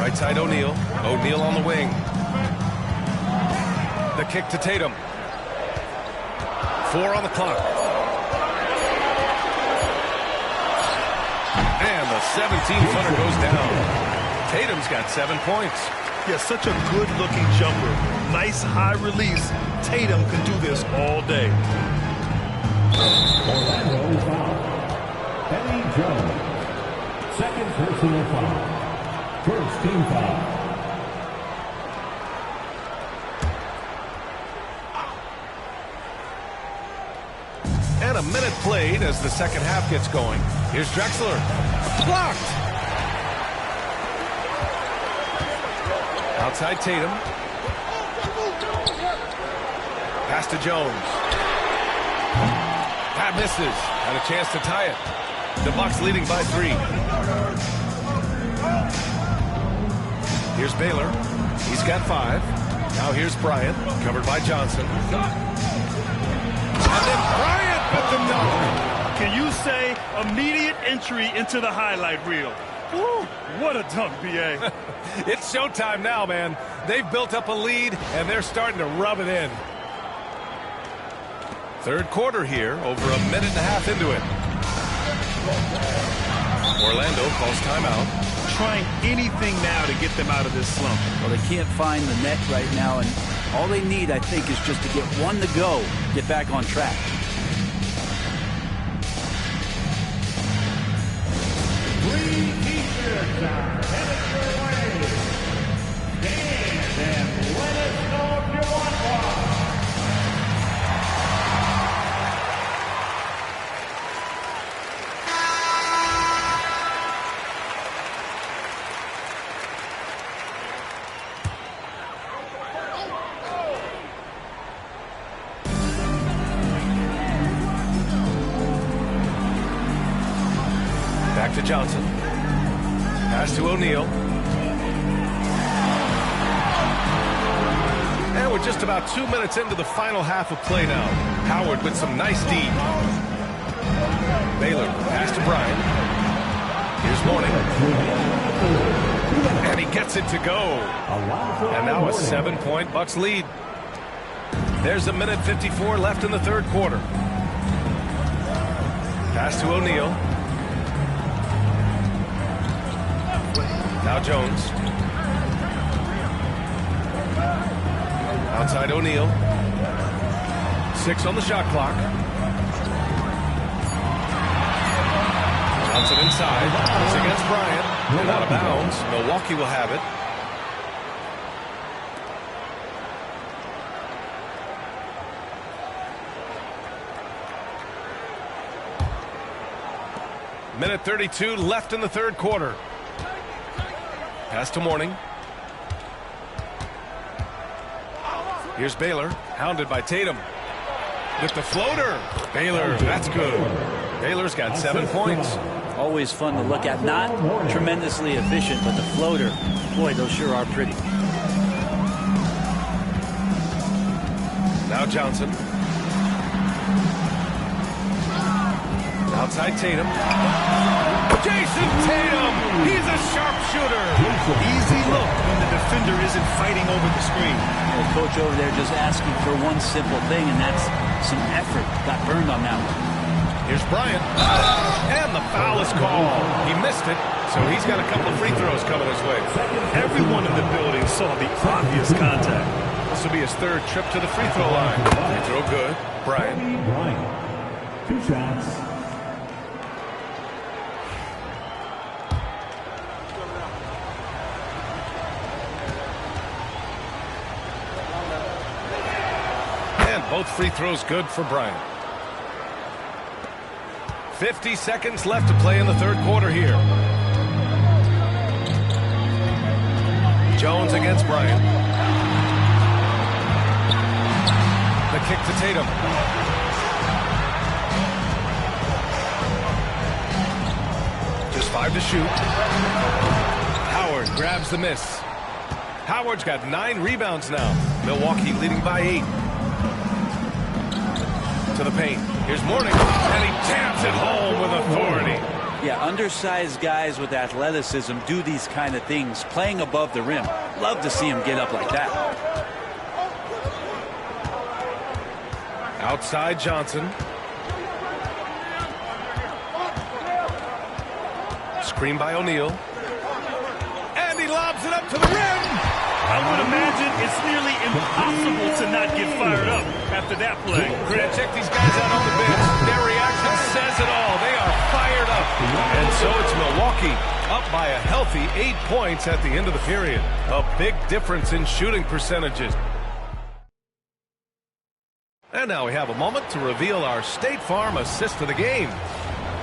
Right side O'Neal. O'Neal on the wing. The kick to Tatum. 4 on the clock. And the 17-footer goes down. Tatum's got 7 points. Yeah, such a good-looking jumper. Nice high release. Tatum can do this all day. Orlando foul. Eddie Jones. Second personal foul. First team foul. And a minute played as the second half gets going. Here's Drexler. Blocked. Outside Tatum. Pass to Jones. That misses. And a chance to tie it. The Bucks leading by 3. Here's Baylor. He's got 5. Now here's Bryant. Covered by Johnson. And then Bryant with the dunk. Can you say immediate entry into the highlight reel? Woo, what a dunk, B.A. It's showtime now, man. They've built up a lead, and they're starting to rub it in. Third quarter here, over a minute and a half into it. Orlando calls timeout. Trying anything now to get them out of this slump. Well, they can't find the net right now, and all they need, I think, is just to get one to go, get back on track. Free t-shirts are headed your way. Stand and let us know if you want one. Back to Johnson. Pass to O'Neal. And we're just about 2 minutes into the final half of play now. Howard with some nice D. Baylor, pass to Bryant. Here's Mourning. And he gets it to go. And now a 7-point Bucks lead. There's a minute 54 left in the third quarter. Pass to O'Neal. Now Jones. Outside O'Neal. 6 on the shot clock. Johnson inside. It's against Bryant. And out of bounds. Milwaukee will have it. Minute 32 left in the third quarter. Pass to Mourning. Here's Baylor, hounded by Tatum. With the floater. Baylor, that's good. Baylor's got 7 points. Always fun to look at. Not tremendously efficient, but the floater, boy, those sure are pretty. Now Johnson. Outside Tatum. Jason Tatum! He's a sharpshooter! Easy look when the defender isn't fighting over the screen. The coach over there just asking for one simple thing, and that's some effort. Got burned on that one. Here's Bryant. And the foul is called. He missed it, so he's got a couple of free throws coming his way. Everyone in the building saw the obvious contact. This will be his third trip to the free throw line. Free throw good. Bryant. 2 shots. Both free throws good for Bryant. 50 seconds left to play in the third quarter here. Jones against Bryant. The kick to Tatum. Just 5 to shoot. Howard grabs the miss. Howard's got 9 rebounds now. Milwaukee leading by 8. To the paint. Here's Mourning, and he jams it home with authority. Yeah, undersized guys with athleticism do these kind of things, playing above the rim. Love to see him get up like that. Outside Johnson. Screen by O'Neal. And he lobs it up to the rim. I would imagine it's nearly impossible to not get fired up after that play. Grant, check these guys out on the bench. Their reaction says it all. They are fired up. And so it's Milwaukee up by a healthy 8 points at the end of the period. A big difference in shooting percentages. And now we have a moment to reveal our State Farm assist of the game.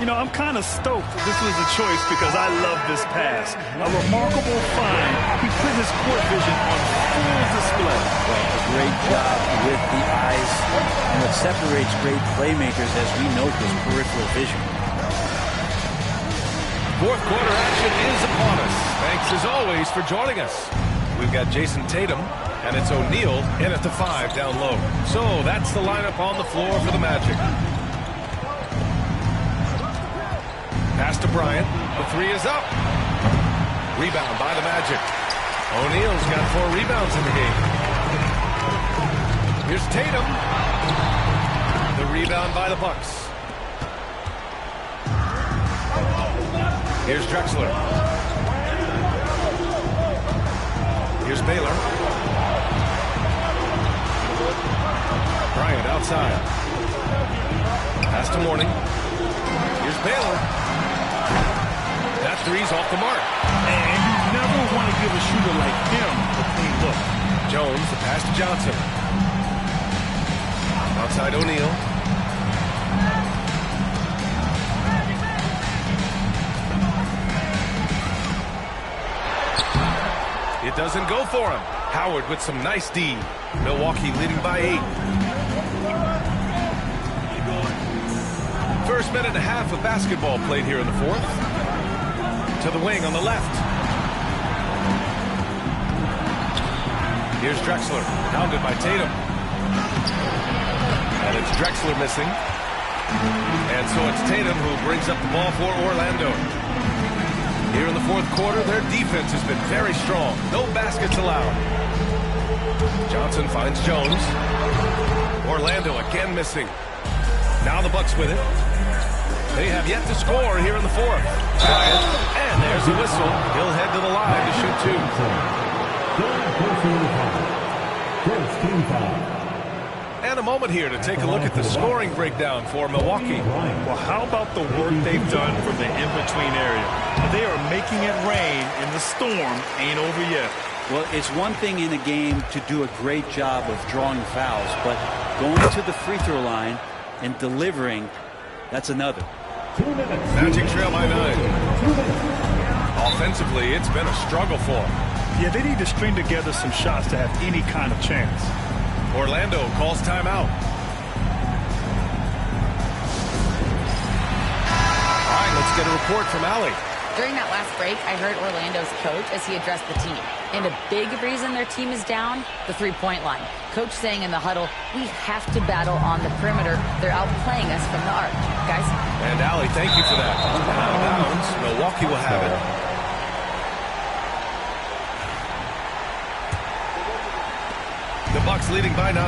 You know, I'm kind of stoked this was a choice because I love this pass. A remarkable find. He put his court vision on full display. Well, a great job with the eyes. And what separates great playmakers, as we note, is peripheral vision. Fourth quarter action is upon us. Thanks as always for joining us. We've got Jason Tatum, and it's O'Neal in at the 5 down low. So that's the lineup on the floor for the Magic. Pass to Bryant. The 3 is up. Rebound by the Magic. O'Neal's got 4 rebounds in the game. Here's Tatum. The rebound by the Bucks. Here's Drexler. Here's Baylor. Bryant outside. Pass to Mourning. Here's Baylor. That 3's off the mark. And you never want to give a shooter like him a clean look. Jones, the pass to Johnson. Outside O'Neal. It doesn't go for him. Howard with some nice D. Milwaukee leading by 8. First minute and a half of basketball played here in the fourth. To the wing on the left. Here's Drexler, hounded by Tatum. And it's Drexler missing. And so it's Tatum who brings up the ball for Orlando. Here in the fourth quarter, their defense has been very strong. No baskets allowed. Johnson finds Jones. Orlando again missing. Now the Bucks with it. They have yet to score here in the fourth. And there's the whistle. He'll head to the line to shoot 2. And a moment here to take a look at the scoring breakdown for Milwaukee. Well, how about the work they've done from the in-between area? They are making it rain, and the storm ain't over yet. Well, it's one thing in a game to do a great job of drawing fouls, but going to the free throw line and delivering, that's another. Magic trail by 9. Offensively, it's been a struggle for them. Yeah, they need to string together some shots to have any kind of chance. Orlando calls timeout. All right, let's get a report from Allie. During that last break, I heard Orlando's coach as he addressed the team. And a big reason their team is down, the three-point line. Coach saying in the huddle, we have to battle on the perimeter. They're outplaying us from the arc. Guys? And Allie, thank you for that. Out of bounds, Milwaukee will have it. The Bucks leading by 9.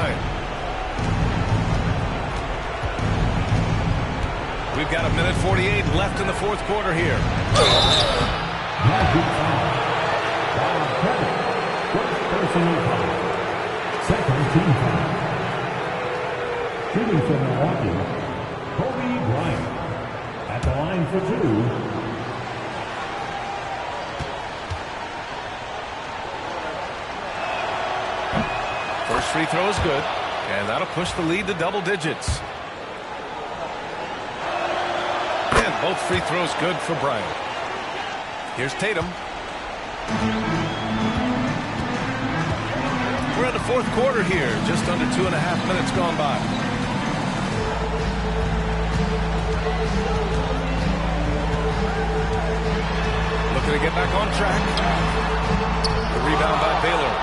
We've got 1:48 left in the fourth quarter here. Second team foul. Shooting for Milwaukee, Kobe Bryant. At the line for 2. First free throw is good, and that'll push the lead to double digits. And both free throws good for Bryant. Here's Tatum. We're in the fourth quarter here, just under 2.5 minutes gone by. Looking to get back on track. The rebound by Baylor.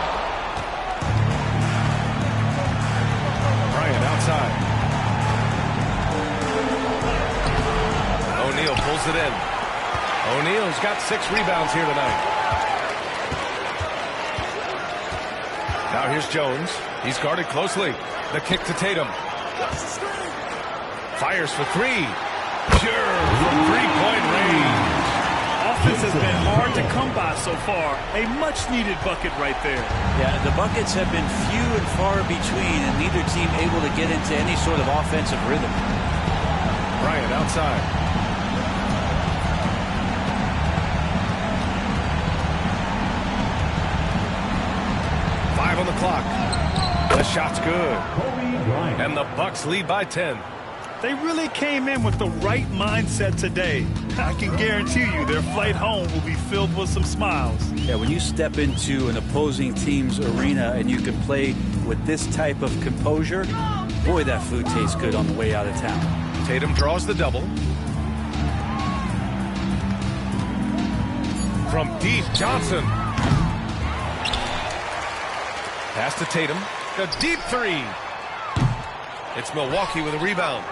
Bryant outside. O'Neal pulls it in. O'Neal's got 6 rebounds here tonight. Now here's Jones. He's guarded closely. The kick to Tatum. Fires for 3. Sure, from 3-point range. Offense has been hard to come by so far. A much-needed bucket right there. Yeah, the buckets have been few and far between, and neither team able to get into any sort of offensive rhythm. Bryant outside. On the clock. The shot's good. And the Bucks lead by 10. They really came in with the right mindset today. I can guarantee you their flight home will be filled with some smiles. Yeah, when you step into an opposing team's arena and you can play with this type of composure, boy, that food tastes good on the way out of town. Tatum draws the double. From deep, Johnson. Pass to Tatum. A deep 3. It's Milwaukee with a rebound.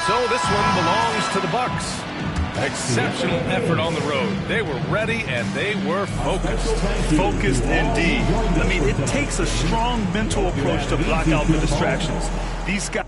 So this one belongs to the Bucks. Exceptional effort on the road. They were ready and they were focused. Focused indeed. I mean, it takes a strong mental approach to block out the distractions. These guys.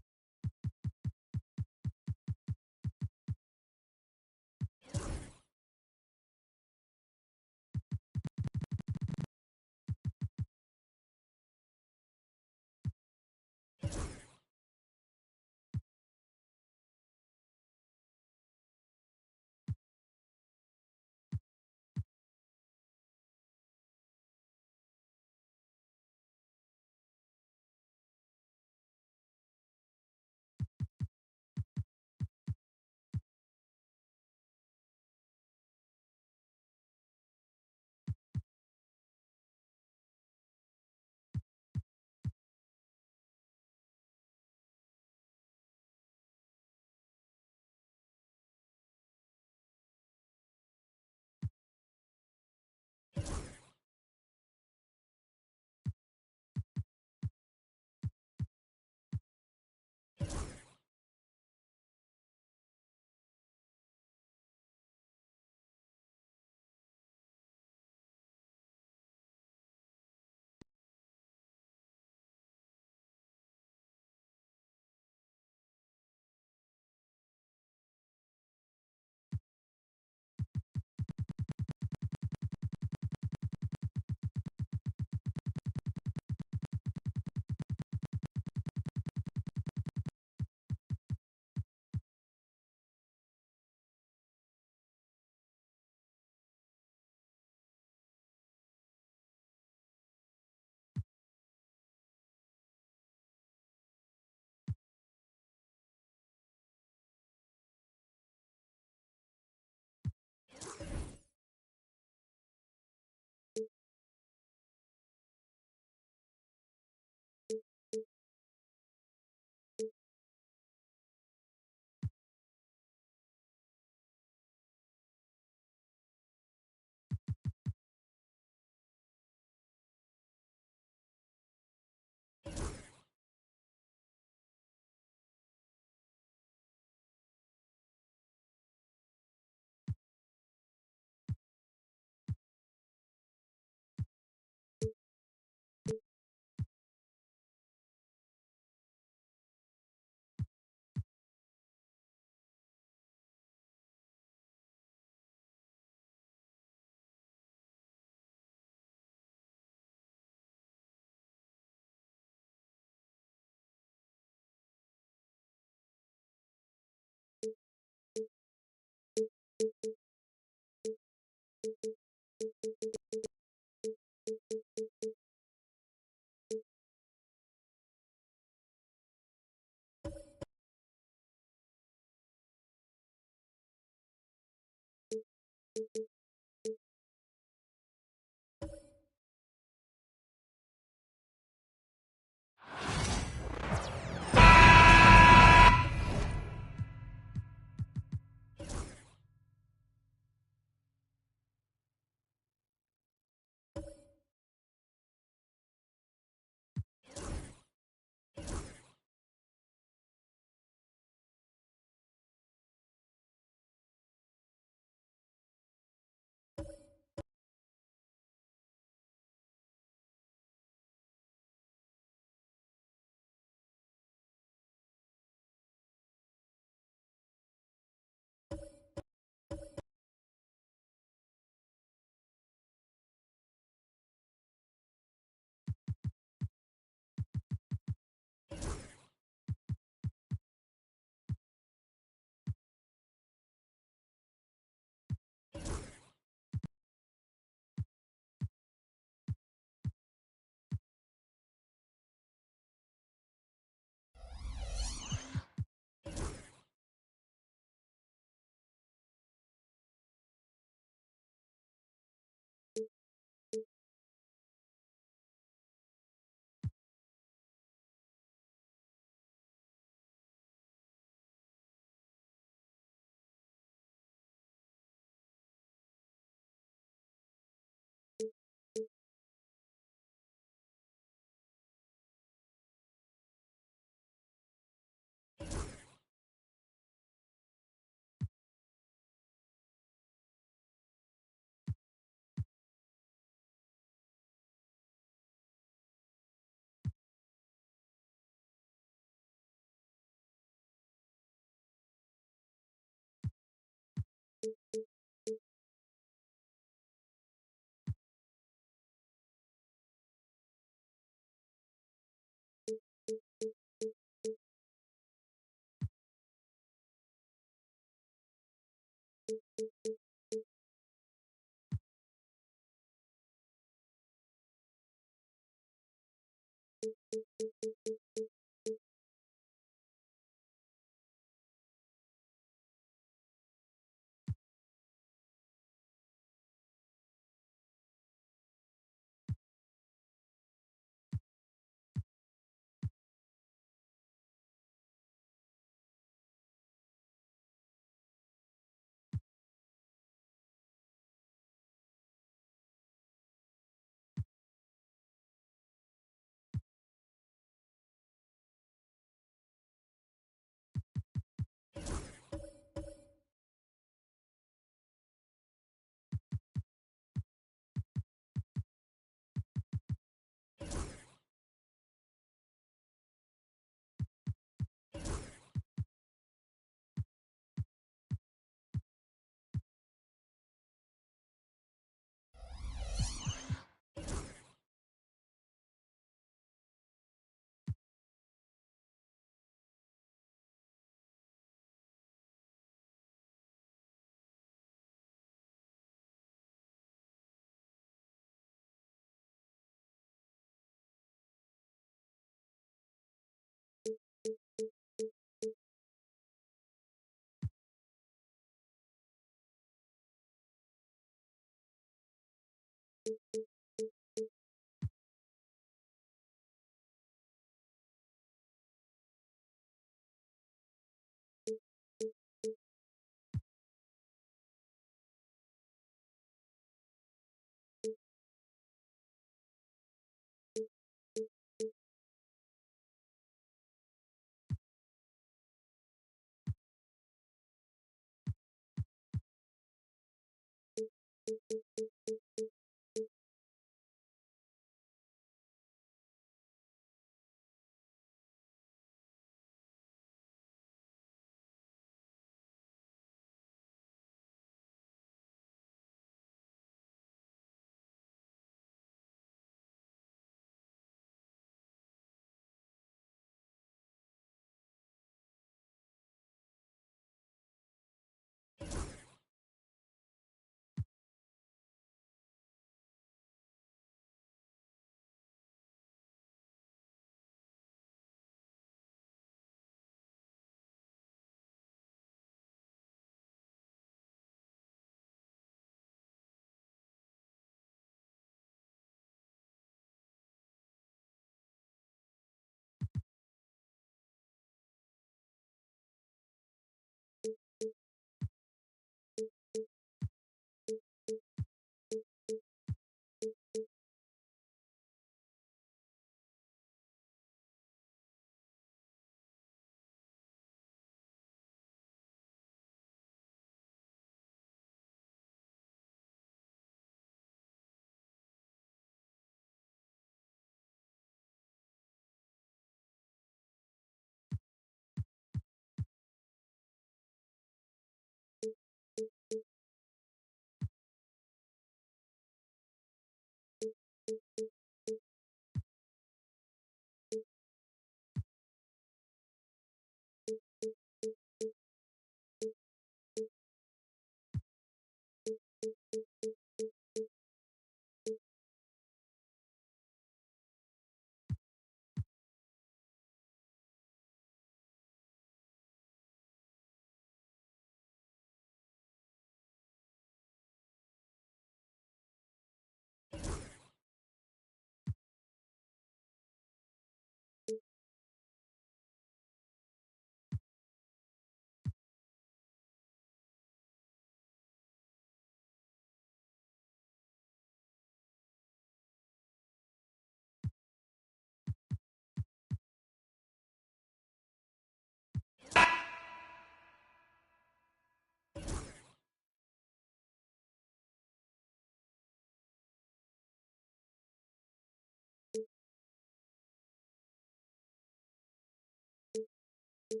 Thanks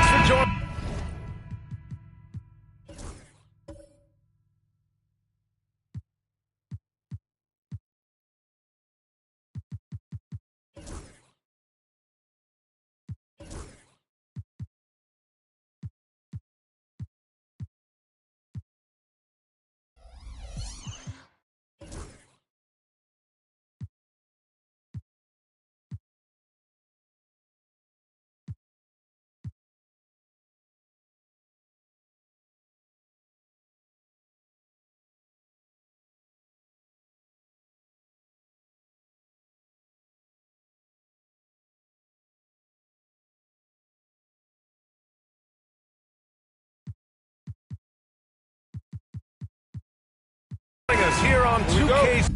for joining. Us here on 2K.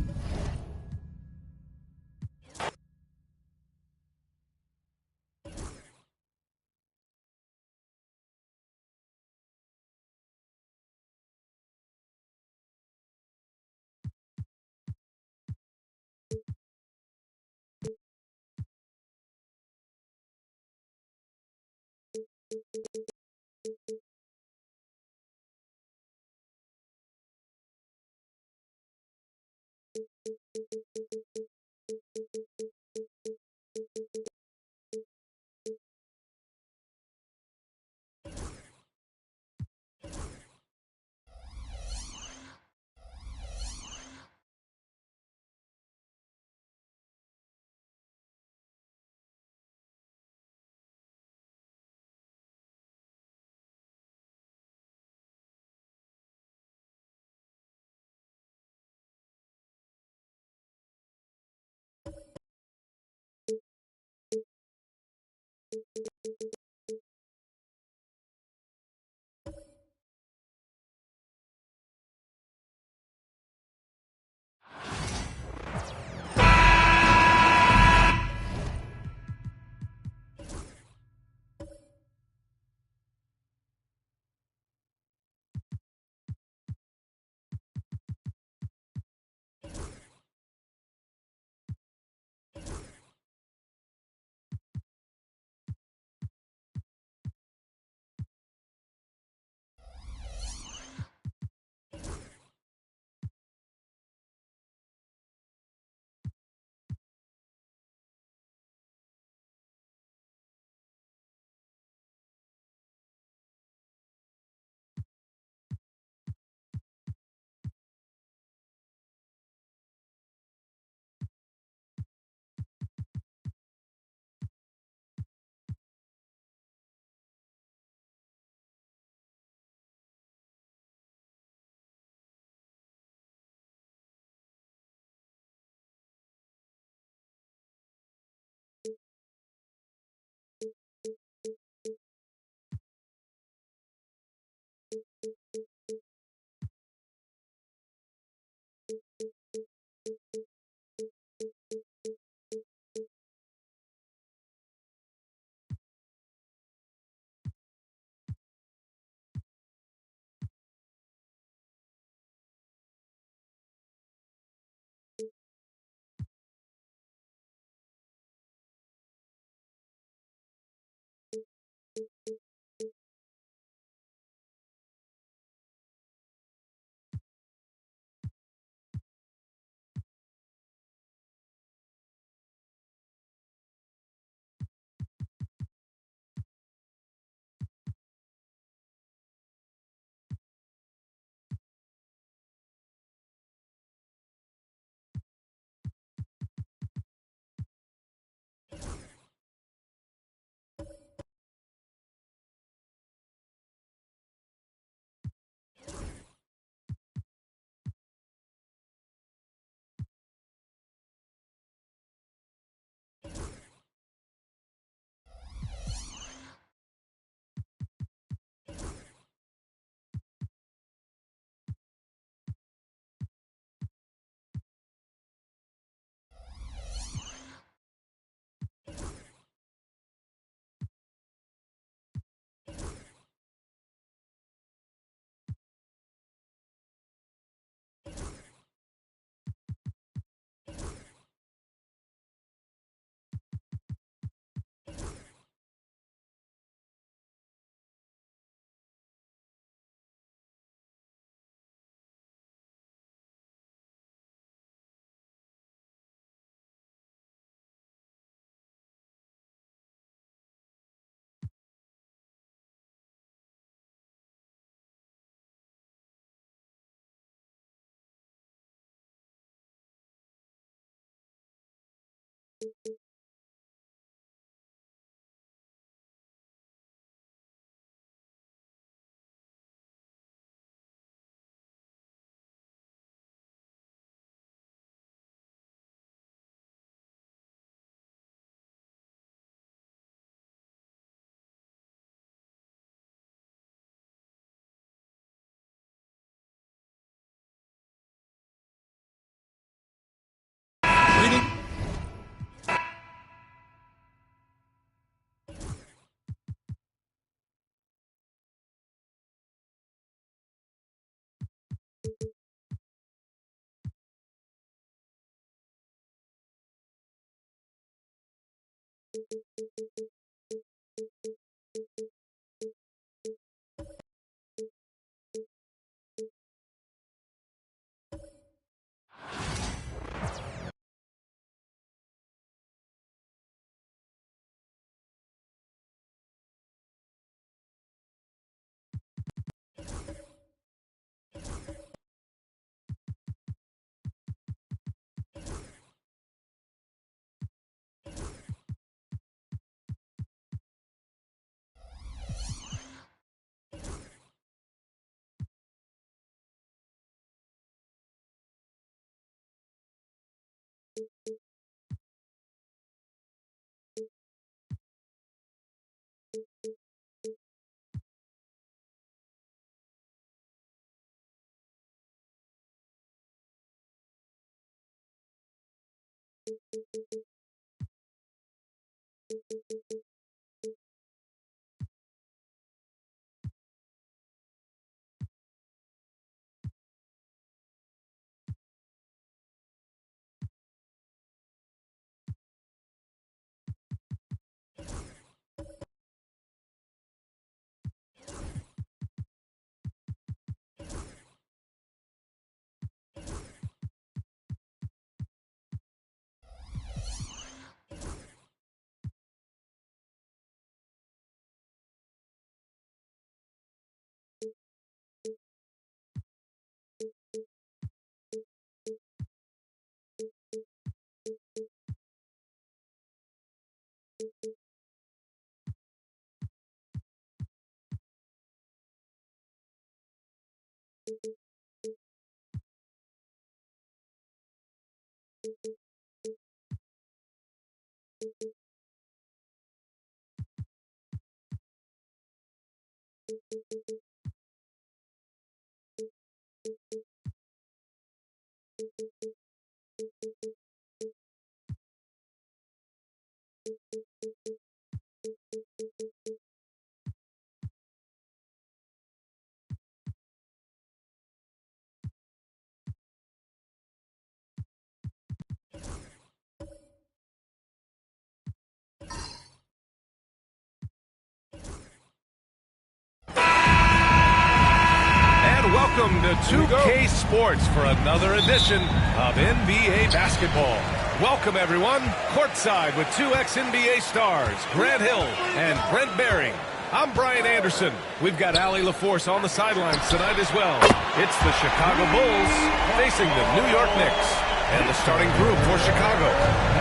Welcome to 2K Sports for another edition of NBA basketball. Welcome, everyone. Courtside with two ex-NBA stars, Grant Hill and Brent Barry. I'm Brian Anderson. We've got Allie LaForce on the sidelines tonight as well. It's the Chicago Bulls facing the New York Knicks. And the starting group for Chicago.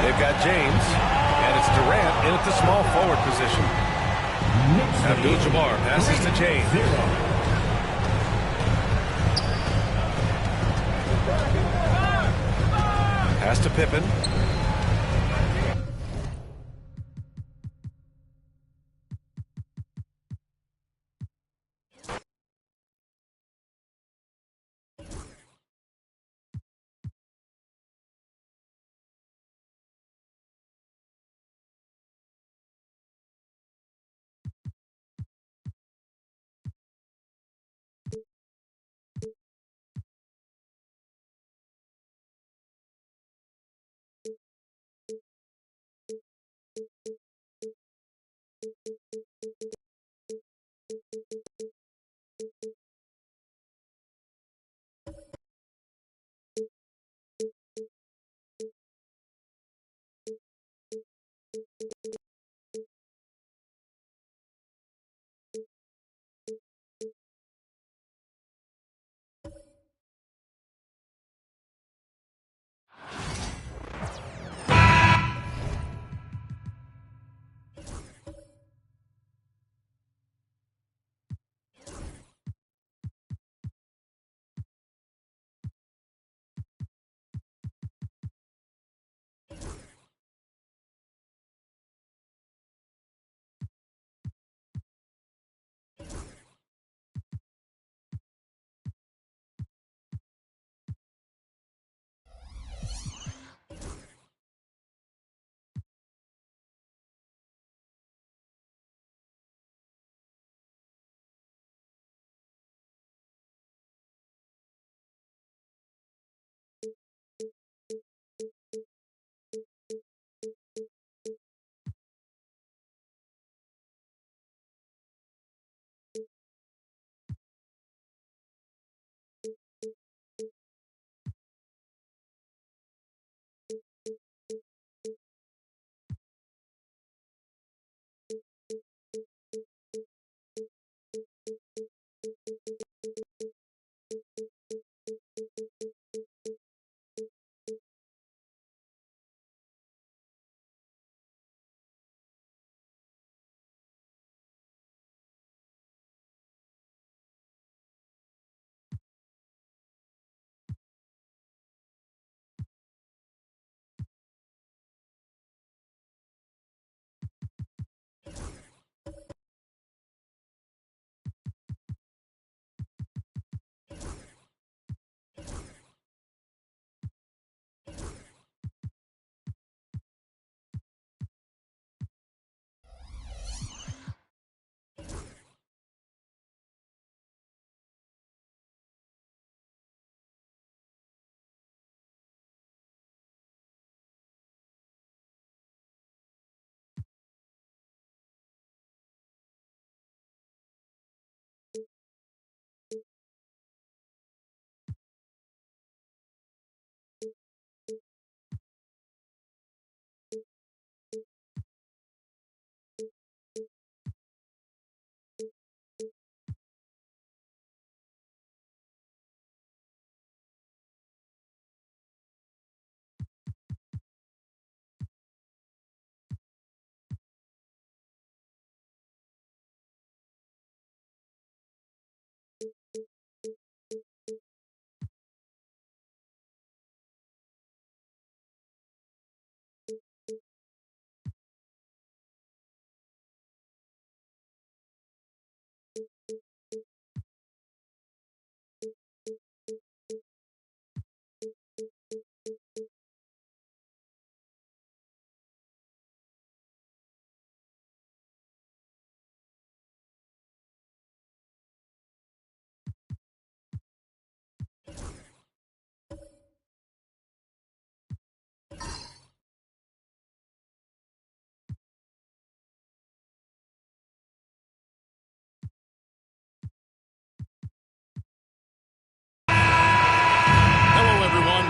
They've got James, and it's Durant in at the small forward position. Abdul-Jabbar passes to James. Pass to Pippen.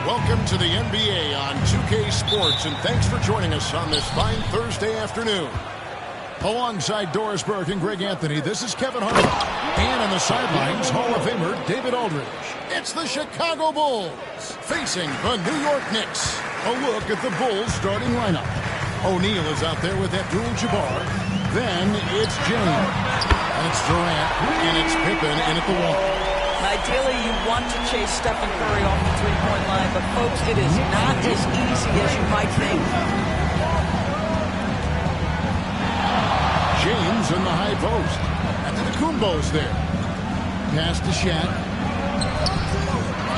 Welcome to the NBA on 2K Sports, and thanks for joining us on this fine Thursday afternoon. Alongside Doris Burke and Greg Anthony, this is Kevin Harlan. And on the sidelines, Hall of Famer David Aldridge. It's the Chicago Bulls facing the New York Knicks. A look at the Bulls starting lineup. O'Neal is out there with Abdul-Jabbar. Then it's James. And it's Durant. And it's Pippen in at the wall. Ideally, you want to chase Stephen Curry off the three-point line, but folks, it is not as easy as you might think. James in the high post. Antetokounmpo's there. Pass to Shaq.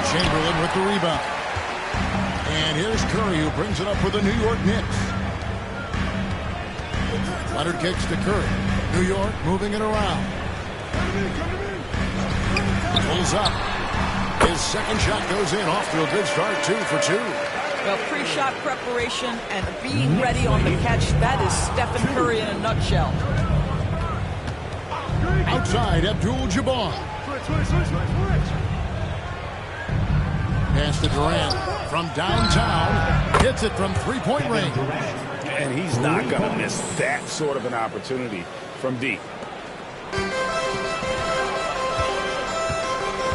Chamberlain with the rebound. And here's Curry, who brings it up for the New York Knicks. Leonard kicks to Curry. New York moving it around. Pulls up. His second shot goes in, off to a good start, 2 for 2. Well, pre-shot preparation and being ready on the catch, that is Stephen Curry in a nutshell. Outside, Abdul-Jabbar. Pass to Durant from downtown. Hits it from three-point range. And he's not going to miss that sort of an opportunity from deep.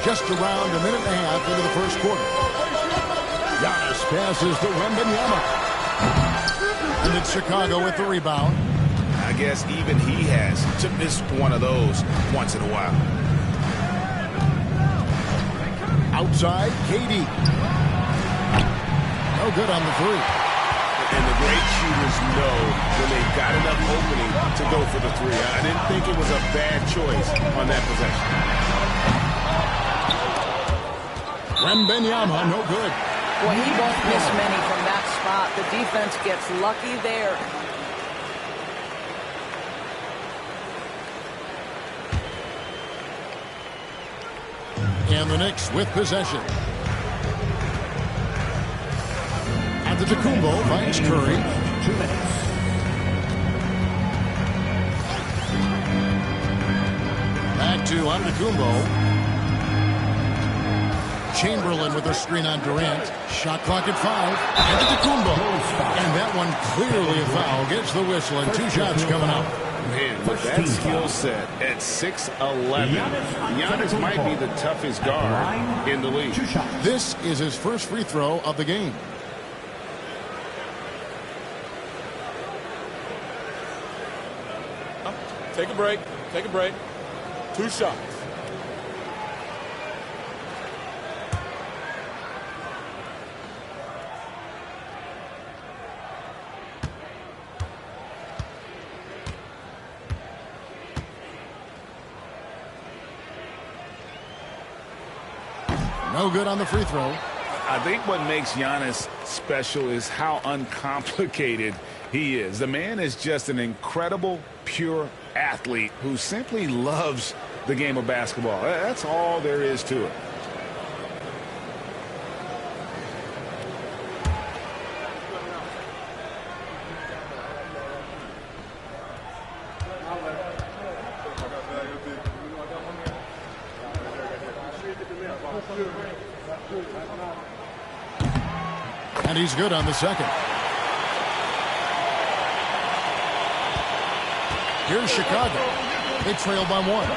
Just around a minute and a half into the first quarter. Giannis passes to Wembanyama. And it's Chicago with the rebound. I guess even he has to miss one of those once in a while. Outside, KD. No good on the three. And the great shooters know when they've got enough opening to go for the three. I didn't think it was a bad choice on that possession. Wembanyama, no good. Well, he won't miss many from that spot. The defense gets lucky there. And the Knicks with possession. Antetokounmpo finds Curry. 2 minutes. Back to Antetokounmpo. Chamberlain with a screen on Durant. Shot clock at 5. Antetokounmpo. And that one clearly a foul. Gets the whistle and 2 shots coming up. Man, with that skill set at 6'11", Giannis might be the toughest guard in the league. This is his first free throw of the game. Take a break. Take a break. 2 shots. No good on the free throw. I think what makes Giannis special is how uncomplicated he is. The man is just an incredible, pure athlete who simply loves the game of basketball. That's all there is to it. And he's good on the second. Here's Chicago. They trail by 1.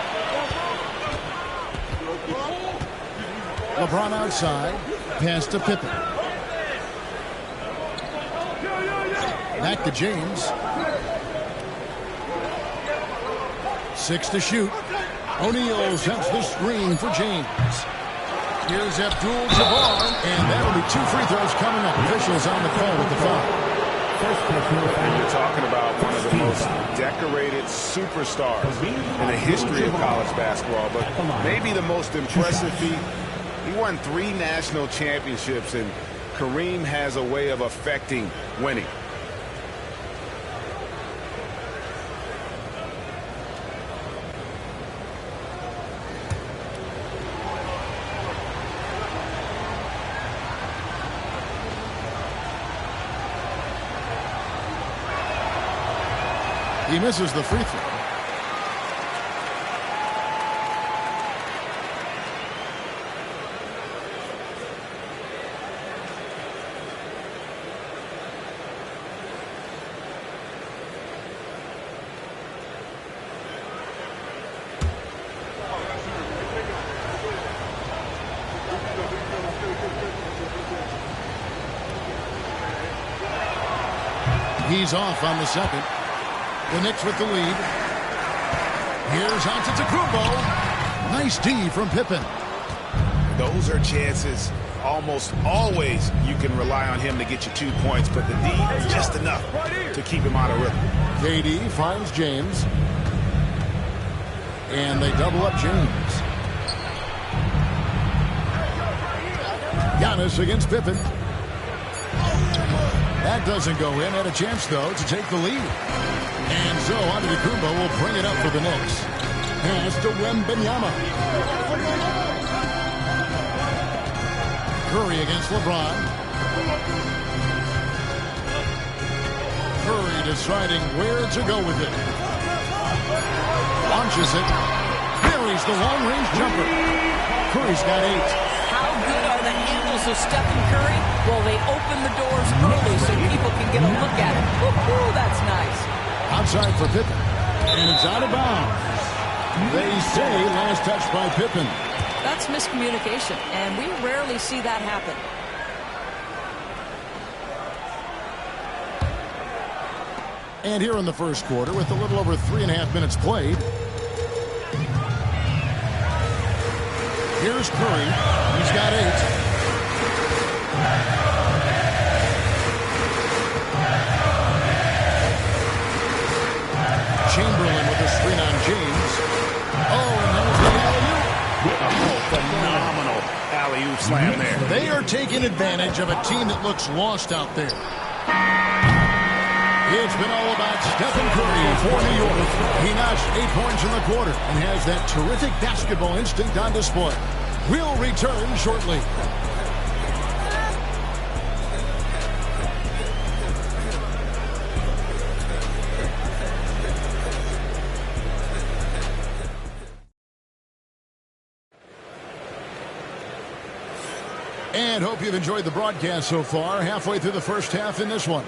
LeBron outside. Pass to Pippen. Back to James. 6 to shoot. O'Neal sets the screen for James. Here's Abdul-Jabbar, and that'll be 2 free throws coming up. Officials on the call with the foul. And you're talking about one of the most decorated superstars in the history of college basketball, but maybe the most impressive feat. He won 3 national championships, and Kareem has a way of affecting winning. He misses the free throw. He's off on the second. The Knicks with the lead. Here's Antetokounmpo. Nice D from Pippen. Those are chances. Almost always you can rely on him to get you 2 points, but the D is just enough to keep him out of rhythm. KD finds James. And they double up James. Giannis against Pippen. That doesn't go in. Had a chance, though, to take the lead. And so Antetokounmpo will bring it up for the Knicks. Pass to Wembanyama. Curry against LeBron. Curry deciding where to go with it. Launches it. Buries the long-range jumper. Curry's got 8. How good are the handles of Stephen Curry? Well, they open the doors early so people can get a look at it. Woo-hoo, that's nice. Outside for Pippen. And it's out of bounds. They say last touch by Pippen. That's miscommunication, and we rarely see that happen. And here in the first quarter, with a little over 3.5 minutes played. Here's Curry. He's got 8. Chamberlain with a screen on James. Oh, and there's the alley-oop. Oh, phenomenal alley-oop slam there. They are taking advantage of a team that looks lost out there. It's been all about Stephen Curry for New York. He notched 8 points in the quarter and has that terrific basketball instinct on display. We'll return shortly. And hope you've enjoyed the broadcast so far. Halfway through the first half in this one.